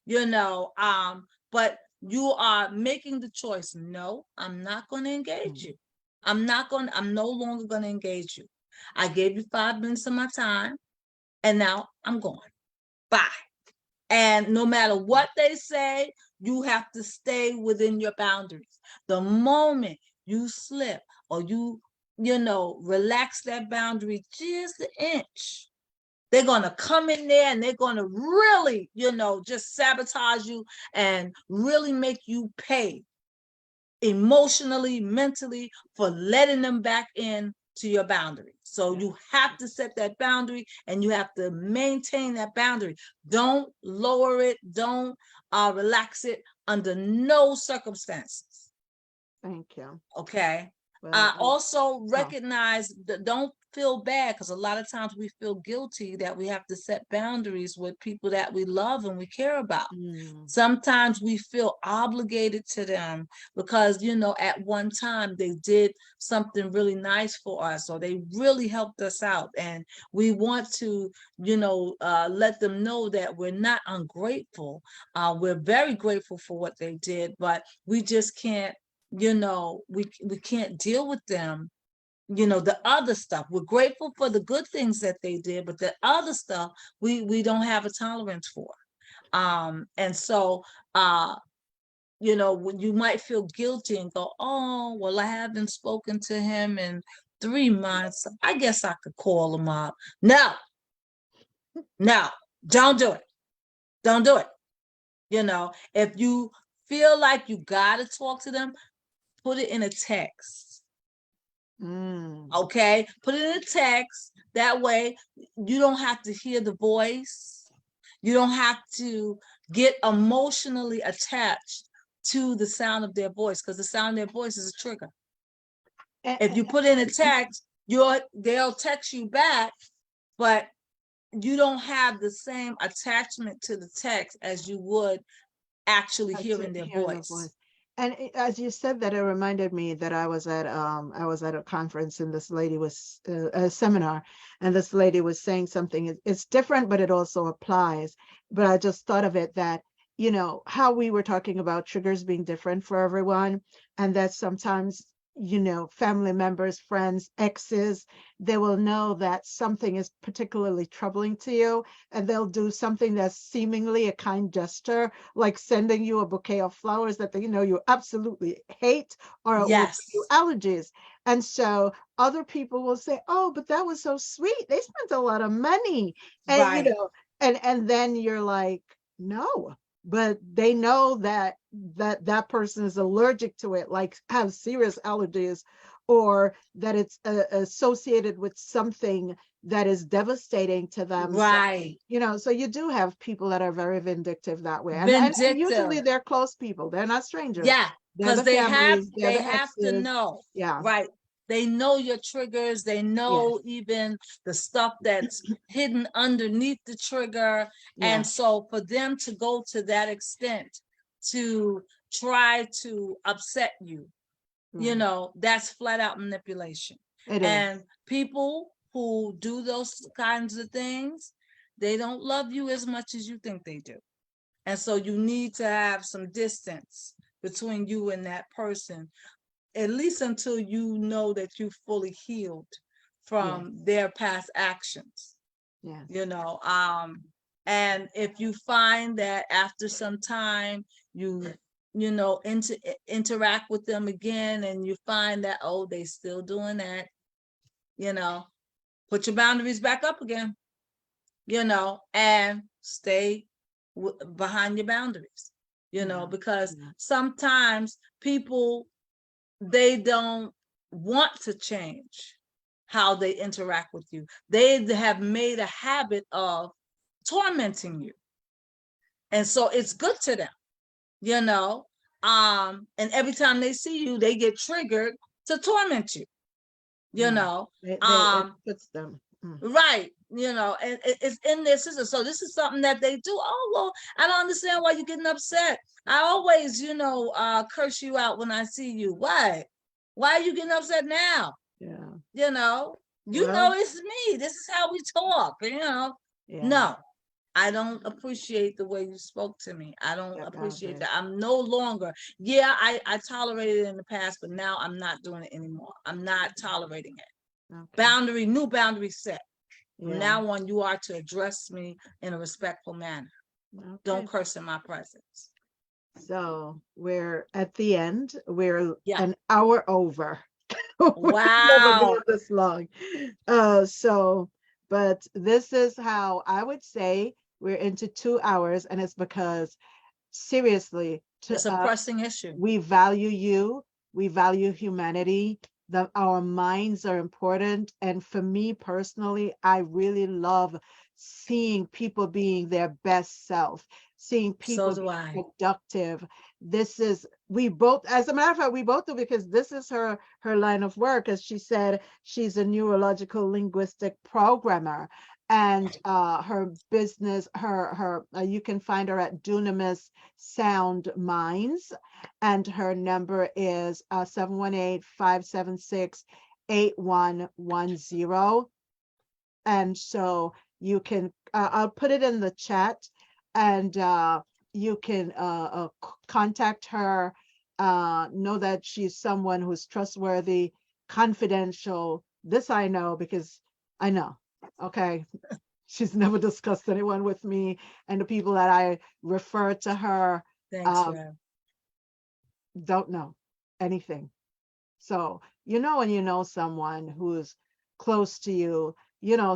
but you are making the choice. No, I'm not going to engage you. I'm no longer going to engage you. I gave you 5 minutes of my time, and now I'm going. Bye. And no matter what they say, you have to stay within your boundaries. The moment you slip or you relax that boundary just an inch, they're going to come in there and they're going to really, just sabotage you and really make you pay emotionally, mentally, for letting them back in to your boundary. So you have to set that boundary and you have to maintain that boundary. Don't lower it. Don't relax it under no circumstances. Thank you. Okay. Well, also recognize that, don't feel bad, because a lot of times we feel guilty that we have to set boundaries with people that we love and we care about. Sometimes we feel obligated to them because, at one time they did something really nice for us, or they really helped us out. And we want to, let them know that we're not ungrateful. We're very grateful for what they did, but we just can't, we can't deal with them. The other stuff, we're grateful for the good things that they did, but the other stuff we don't have a tolerance for. And so when you might feel guilty and go, oh, well, I haven't spoken to him in 3 months, I guess I could call him up. No, don't do it. Don't do it. If you feel like you gotta talk to them, put it in a text. Okay, put it in a text. That way you don't have to hear the voice. You don't have to get emotionally attached to the sound of their voice, because the sound of their voice is a trigger. If you put in a text, they'll text you back, but you don't have the same attachment to the text as you would actually hearing their voice. And as you said that, it reminded me that I was at a conference, and this lady was a seminar, and this lady was saying something. It's different, but it also applies. But I just thought of it that, how we were talking about triggers being different for everyone, and that sometimes family members, friends, exes, they will know that something is particularly troubling to you, and they'll do something that's seemingly a kind gesture, like sending you a bouquet of flowers that you absolutely hate, or it will give you Yes. allergies. And so other people will say, "Oh, but that was so sweet. They spent a lot of money." And Right. and then you're like, "No." But they know that person is allergic to it, like have serious allergies, or that it's associated with something that is devastating to them. So Right. so you do have people that are very vindictive that way, and usually Vindictive. they're close people. They're not strangers. Yeah, They're because the they have families. They're they the have to exes. know, Yeah. right? They know your triggers, they Yes. know even the stuff that's hidden underneath the trigger. Yeah. And so for them to go to that extent to try to upset you, Right. that's flat out manipulation. It is. And people who do those kinds of things, they don't love you as much as you think they do. And so you need to have some distance between you and that person, at least until you know that you fully healed Yes. from their past actions. Yes. And if you find that after some time interact with them again, and you find that, oh, they still doing that, put your boundaries back up again, and stay behind your boundaries, Yeah. because Yeah. sometimes people, they don't want to change how they interact with you. They have made a habit of tormenting you. And so it's good to them, and every time they see you, they get triggered to torment you, you Yeah. know. It puts them. Right. And it's in their system. So this is something that they do. Oh, well, I don't understand why you're getting upset. I always, curse you out when I see you. Why? Why are you getting upset now? Yeah. Well, It's me. This is how we talk, yeah. No, I don't appreciate the way you spoke to me. I don't That appreciate boundary. that. I'm no longer, yeah, I tolerated it in the past, but now I'm not doing it anymore. I'm not tolerating it. Okay. New boundary set. From Yeah. now on, you are to address me in a respectful manner. Don't Okay. curse in my presence. So we're at the end. We're Yeah. an hour over. We've never Wow. gone this long. But this is how I would say we're into 2 hours, and it's because seriously, It's to a us, pressing issue. we value you, we value humanity, that our minds are important. And for me personally, I really love seeing people being their best self, seeing So people do be I. productive. We both, as a matter of fact, we both do, because this is her line of work. As she said, she's a neurological linguistic programmer. And her business, you can find her at Dunamis Sound Minds, and her number is 718-576-8110. And so you can, I'll put it in the chat, and you can contact her. Know that she's someone who's trustworthy, confidential. This I know, because I know. Okay. She's never discussed anyone with me, and the people that I refer to her Thanks, um, Rev. don't know anything. So, when you know someone who's close to you,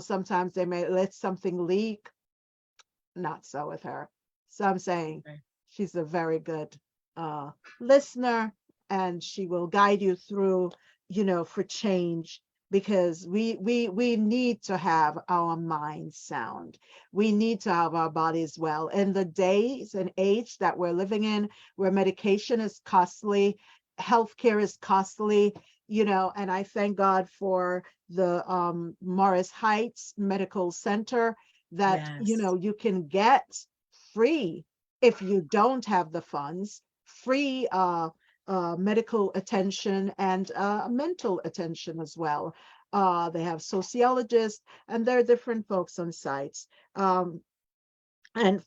sometimes they may let something leak. Not so with her. So I'm saying Okay. she's a very good listener, and she will guide you through, for change, because we need to have our minds sound. We need to have our bodies well. In the days and age that we're living in, where medication is costly, healthcare is costly, and I thank God for the Morris Heights Medical Center, that Yes. you can get free, if you don't have the funds, free medical attention, and mental attention as well. They have sociologists, and there are different folks on sites. And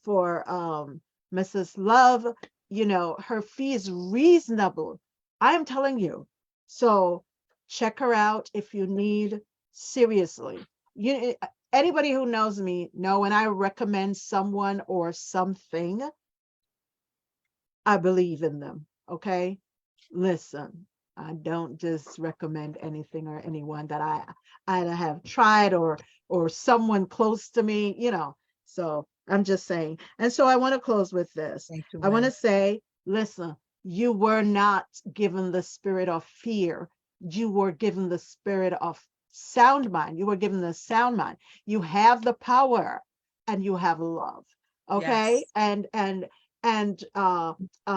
for Mrs. Love, her fee is reasonable. I'm telling you, So check her out if you need, seriously. Anybody who knows me know when I recommend someone or something, I believe in them. Okay. Listen, I don't just recommend anything or anyone that I have tried or someone close to me, So I'm just saying. And so I want to close with this. Thank you, I want to ma'am. say, listen, you were not given the spirit of fear. You were given the spirit of sound mind. You were given the sound mind. You have the power and you have love. Okay. Yes. And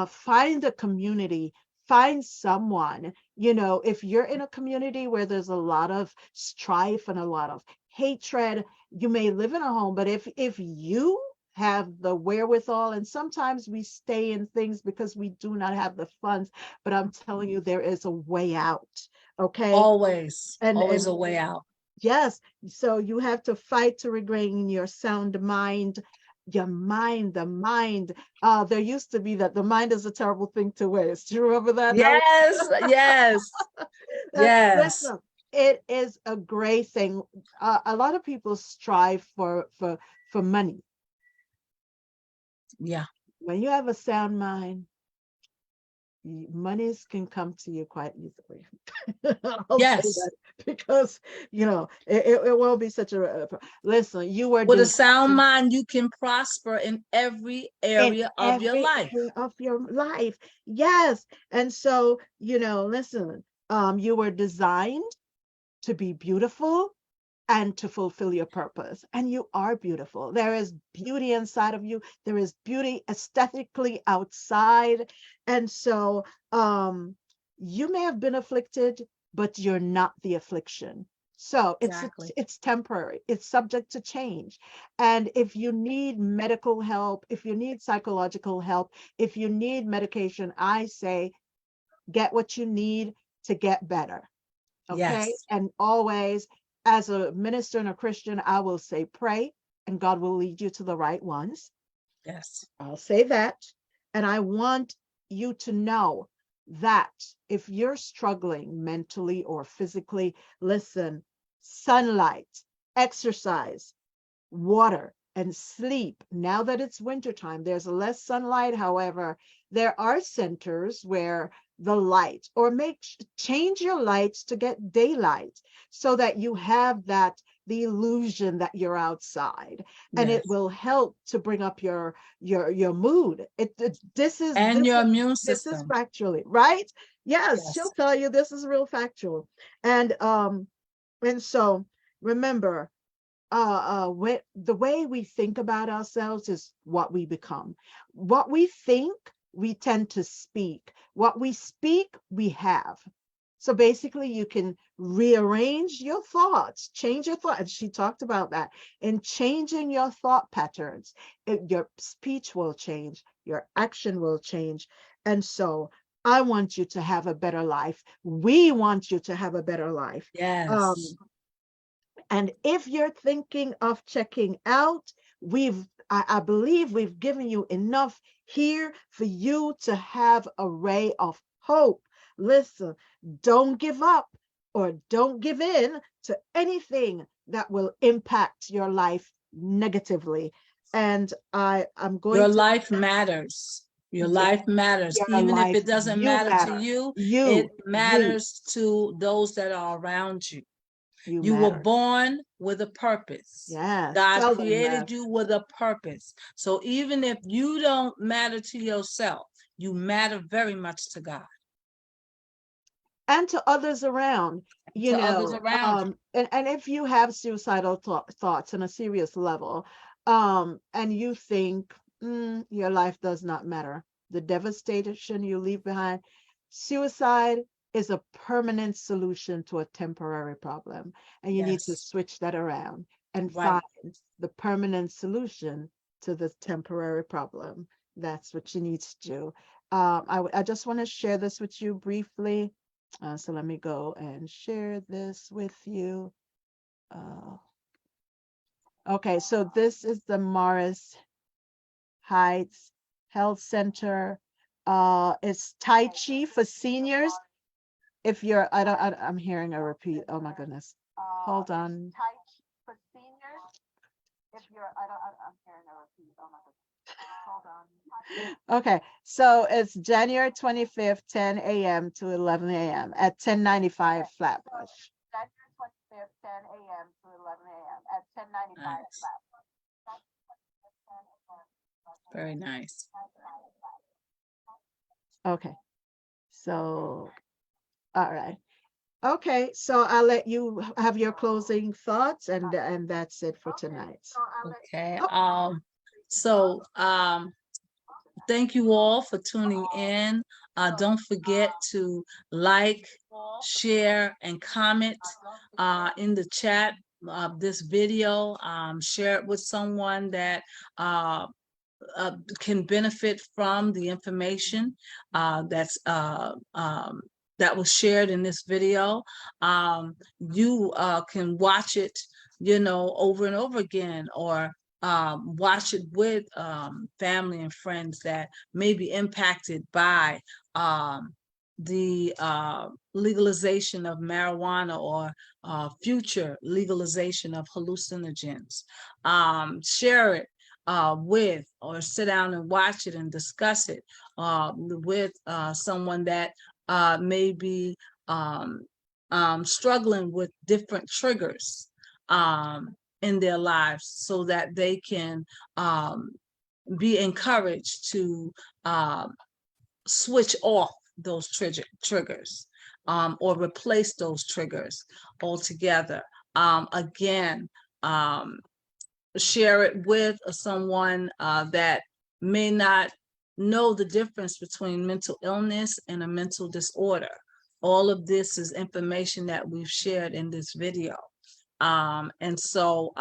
find a community, find someone, if you're in a community where there's a lot of strife and a lot of hatred, you may live in a home, but if you have the wherewithal, and sometimes we stay in things because we do not have the funds, but I'm telling you, there is a way out. Okay. Always, and always and a way out. Yes. So you have to fight to regain your sound mind, your mind, the mind. There used to be that the mind is a terrible thing to waste. Do you remember that? Yes, yes, yes. Listen, it is a great thing. A lot of people strive for money. Yeah. When you have a sound mind, monies can come to you quite easily. I'll say Yes. that because it won't be such a listen. You were With a designed sound mind, you can prosper in every in area of your every life. area of your life. Yes. And so, listen, you were designed to be beautiful and to fulfill your purpose. And you are beautiful. There is beauty inside of you. There is beauty aesthetically outside. And so you may have been afflicted, but you're not the affliction. So Exactly. it's temporary. It's subject to change. And if you need medical help, if you need psychological help, if you need medication, I say get what you need to get better. Okay. Yes. And always, as a minister and a Christian, I will say pray and God will lead you to the right ones. Yes. I'll say that. And I want you to know that if you're struggling mentally or physically, listen, sunlight, exercise, water, and sleep. Now that it's wintertime, there's less sunlight. However, there are centers where the light, or change your lights to get daylight so that you have the illusion that you're outside, and it Yes. will help to bring up your mood. This is And this your is immune this is system. factually right. Yes, she'll Yes. tell you this is real factual. And so remember, the way we think about ourselves is what we become. What we think, we tend to speak. What we speak, we have. So basically, you can rearrange your thoughts, change your thoughts. She talked about that. In changing your thought patterns, your speech will change, your action will change. And so I want you to have a better life. We want you to have a better life. Yes. Um, and if you're thinking of checking out, I believe we've given you enough here for you to have a ray of hope. Listen, don't give up or don't give in to anything that will impact your life negatively. And I'm Your going to, life matters. Your yeah, life matters. your Even if life, it doesn't you matter to matter. you, it You matters to those that are around you. you You were matter. born with a purpose. Yes, God tell them that. created you with a purpose. So even if you don't matter to yourself, you matter very much to God. And to others around, To others around you. and if you have suicidal thoughts on a serious level, and you think your life does not matter, the devastation you leave behind, suicide is a permanent solution to a temporary problem, and you need to Yes. switch that around and Right. find the permanent solution to the temporary problem. That's what you need to do. I just want to share this with you briefly. So let me go and share this with you. Okay, so this is the Morris Heights Health Center. It's Tai Chi for seniors. if you're, I'm hearing a repeat. Oh my goodness. Hold on. For seniors, if you're, I'm hearing a repeat. Oh my goodness. Hold on. Okay, so it's January 25th, 10 a.m. to 11 a.m. at 1095 Flatbush. January 25th, 10 a.m. to 11 a.m. at 1095 Nice. Flatbush. Very nice. Okay, so, all right. Okay, so I'll let you have your closing thoughts, and that's it for tonight. Okay. So thank you all for tuning in. Don't forget to like, share, and comment in the chat this video. Share it with someone that can benefit from the information that was shared in this video. You can watch it, over and over again, or watch it with family and friends that may be impacted by the legalization of marijuana, or future legalization of hallucinogens. Share it with, or sit down and watch it and discuss it with someone that may be struggling with different triggers in their lives, so that they can be encouraged to switch off those triggers, or replace those triggers altogether. Again, share it with someone that may not know the difference between mental illness and a mental disorder. All of this is information that we've shared in this video. And so,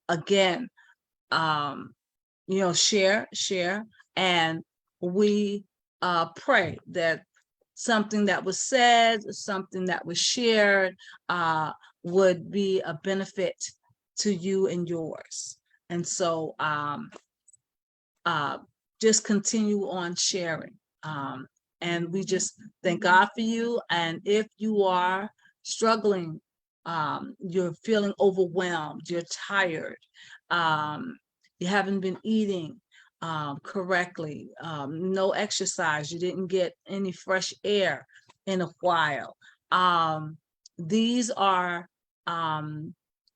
again, share, and we pray that something that was said, something that was shared, would be a benefit to you and yours. And so just continue on sharing. And we just thank God for you. And if you are struggling, you're feeling overwhelmed, you're tired, you haven't been eating correctly, no exercise, you didn't get any fresh air in a while. These are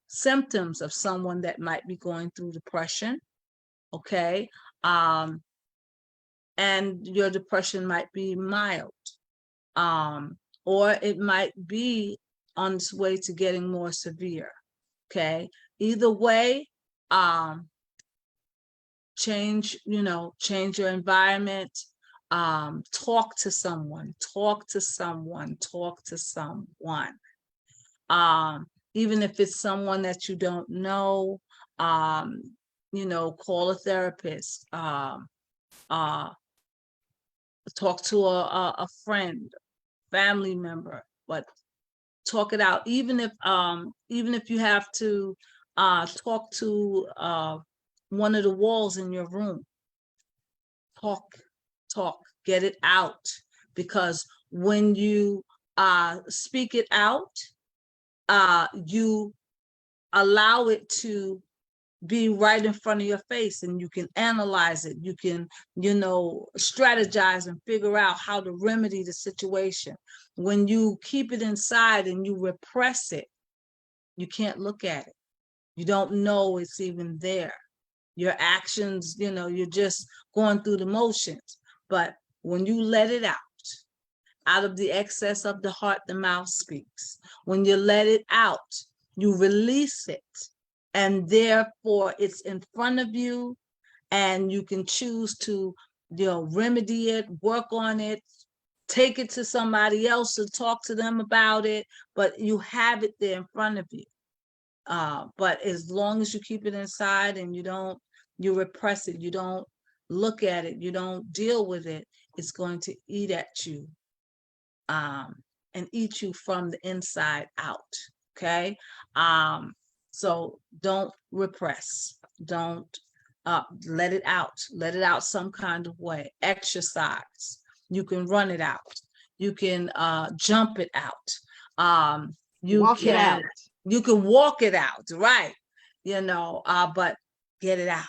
symptoms of someone that might be going through depression, okay? And your depression might be mild, or it might be on its way to getting more severe, okay? Either way, change your environment, talk to someone, even if it's someone that you don't know, call a therapist, talk to a friend, family member, but talk it out. Even if you have to talk to one of the walls in your room, talk, get it out, because when you speak it out, you allow it to be right in front of your face, and you can analyze it. You can, strategize and figure out how to remedy the situation. When you keep it inside and you repress it, you can't look at it. You don't know it's even there. Your actions, you're just going through the motions. But when you let it out of the excess of the heart, the mouth speaks. When you let it out, you release it. And therefore, it's in front of you, and you can choose to, remedy it, work on it, take it to somebody else to talk to them about it, but you have it there in front of you. But as long as you keep it inside and you repress it, you don't look at it, you don't deal with it, it's going to eat at you, and eat you from the inside out, okay? So don't repress, don't let it out some kind of way. Exercise, you can run it out, You can jump it out. Walk it out. You can walk it out, right? But get it out.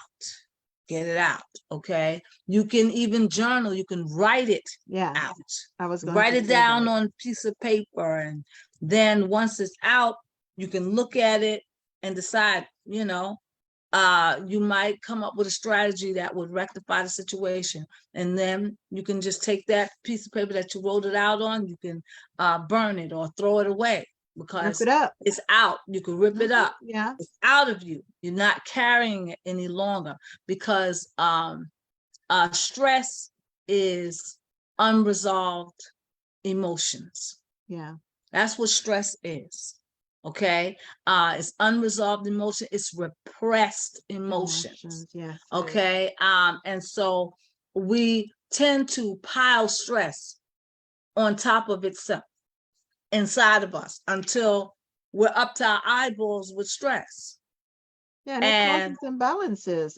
Get it out. Okay. You can even journal. You can write it Yes, out. I was going Write to it say down that. on a piece of paper, and then once it's out, you can look at it and decide, you might come up with a strategy that would rectify the situation. And then you can just take that piece of paper that you wrote it out on, you can burn it or throw it away Rip because it up. it's out. You can rip it up. Yeah. It's out of you. You're not carrying it any longer because stress is unresolved emotions. Yeah. That's what stress is. Okay. It's unresolved emotion. It's repressed emotions. Yes. Okay. And so we tend to pile stress on top of itself inside of us until we're up to our eyeballs with stress. Yeah, and it causes imbalances.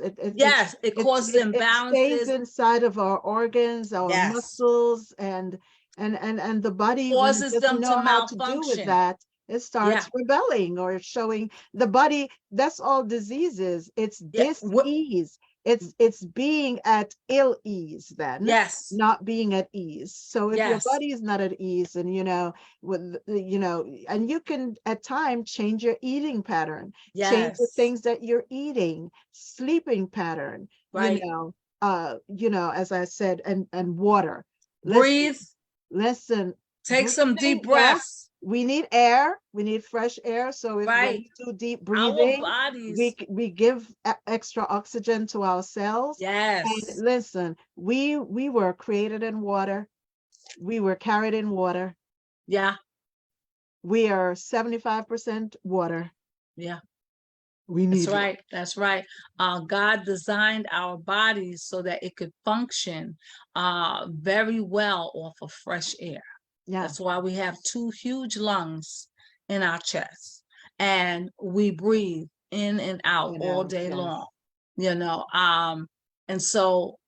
It causes imbalances. It stays inside of our organs, our Yes. muscles, and the body, when it Causes doesn't them to know how to do with malfunction. that, it starts rebelling or showing the body. That's all diseases. It's dis-ease. It's being at ill ease then. Yes. Not being at ease. So if your body is not at ease, and and you can at times change your eating pattern, change the things that you're eating, sleeping pattern, right. As I said, and water. Breathe. Listen. Take some deep breaths. We need air. We need fresh air. So if we're too deep breathing, we give extra oxygen to our cells. Yes. And listen, we were created in water. We were carried in water. Yeah. We are 75% water. Yeah. We need That's right. That's right. God designed our bodies so that it could function very well off of fresh air. Yeah. That's why we have 2 huge lungs in our chest, and we breathe in and out all day long. And so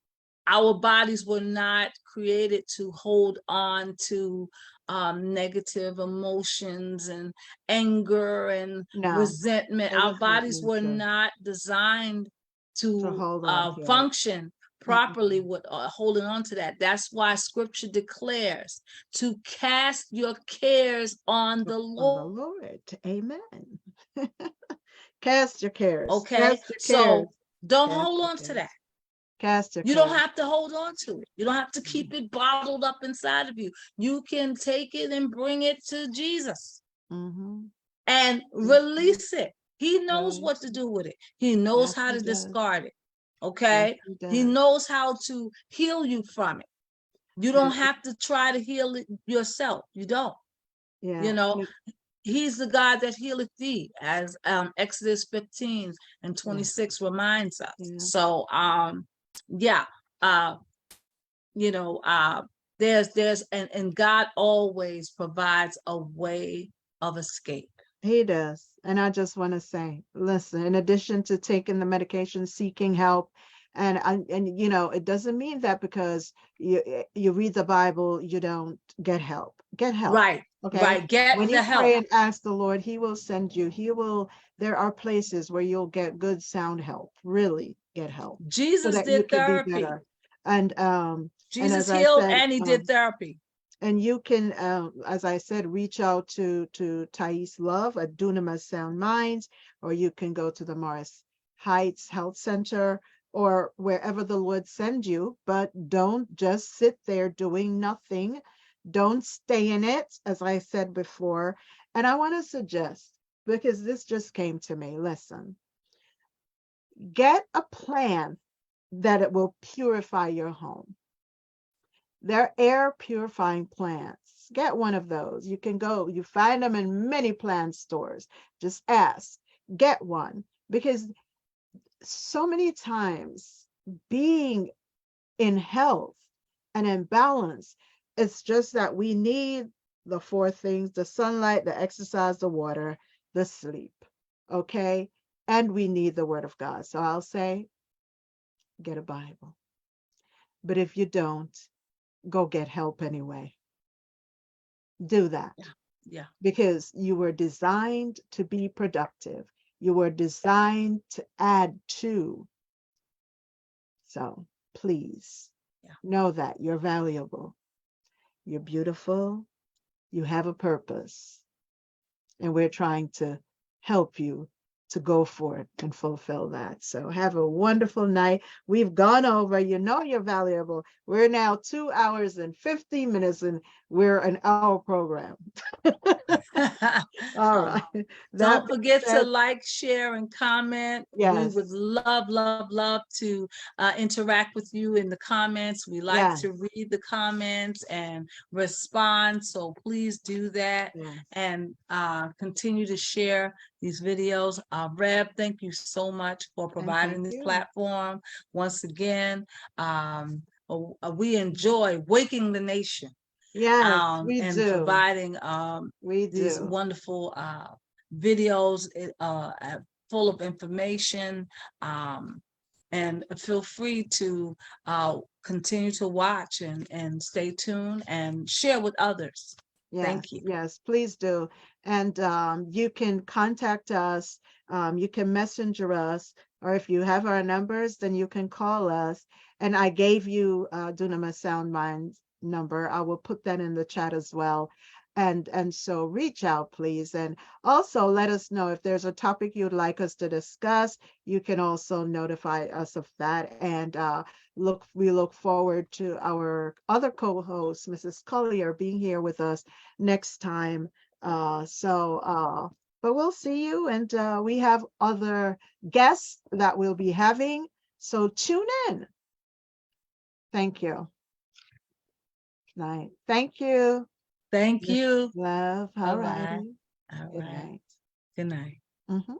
our bodies were not created to hold on to negative emotions and anger and resentment. Our bodies were not designed to function properly with holding on to that. That's why scripture declares to cast your cares on the Lord. Amen. Cast your cares. Okay. So don't hold on to that. You don't have to hold on to it. You don't have to keep it bottled up inside of you. You can take it and bring it to Jesus and release it. He knows what to do with it. He knows how to discard it. Okay. He knows how to heal you from it. You don't have to try to heal it yourself. You don't. He's the God that healeth thee, as Exodus 15:26 reminds us. So there's and God always provides a way of escape. He does. And I just want to say, listen, in addition to taking the medication, seeking help, and it doesn't mean that because you read the Bible, you don't get help. Get help. Right. Okay. Right. Get when the you help. Pray and ask the Lord, He will send you. There are places where you'll get good sound help. Really get help. Jesus did therapy. And Jesus healed and He did therapy. And you can, as I said, reach out to Thais Love at Dunamis Sound Minds, or you can go to the Morris Heights Health Center, or wherever the Lord sends you. But don't just sit there doing nothing. Don't stay in it, as I said before. And I want to suggest, because this just came to me, listen, get a plant that it will purify your home. They're air purifying plants. Get one of those. You can go, you find them in many plant stores. Just ask, get one. Because so many times being in health and in balance, it's just that we need the 4 things: the sunlight, the exercise, the water, the sleep. Okay? And we need the word of God. So I'll say, get a Bible. But if you don't, go get help anyway. do that. Yeah. Because you were designed to be productive. You were designed to add to. So please know that you're valuable. You're beautiful. You have a purpose. And we're trying to help you to go for it and fulfill that. So have a wonderful night. We've gone over, you know you're valuable. We're now 2 hours and 50 minutes and we're an hour program. All right. Don't forget to said, like, share, and comment. We would yes, love, love, love to interact with you in the comments. We like yes, to read the comments and respond. So please do that yes. and continue to share these videos. Reb, thank you so much for And providing thank this you. platform. Once again, we enjoy waking the nation. Yes, we And do. providing We these do. wonderful videos full of information. And feel free to continue to watch and stay tuned and share with others. Yes, Thank you. yes, please do. And you can contact us, you can messenger us, or if you have our numbers, then you can call us. And I gave you Dunama Sound Mind's number. I will put that in the chat as well. And so reach out, please. And also let us know if there's a topic you'd like us to discuss. You can also notify us of that. And we look forward to our other co-host, Mrs. Collier, being here with us next time. But we'll see you, and we have other guests that we'll be having. So tune in. Thank you. Night. Thank you. Thank Miss you. Love. All All right. righty. All Good right. night. Good night. Mhm.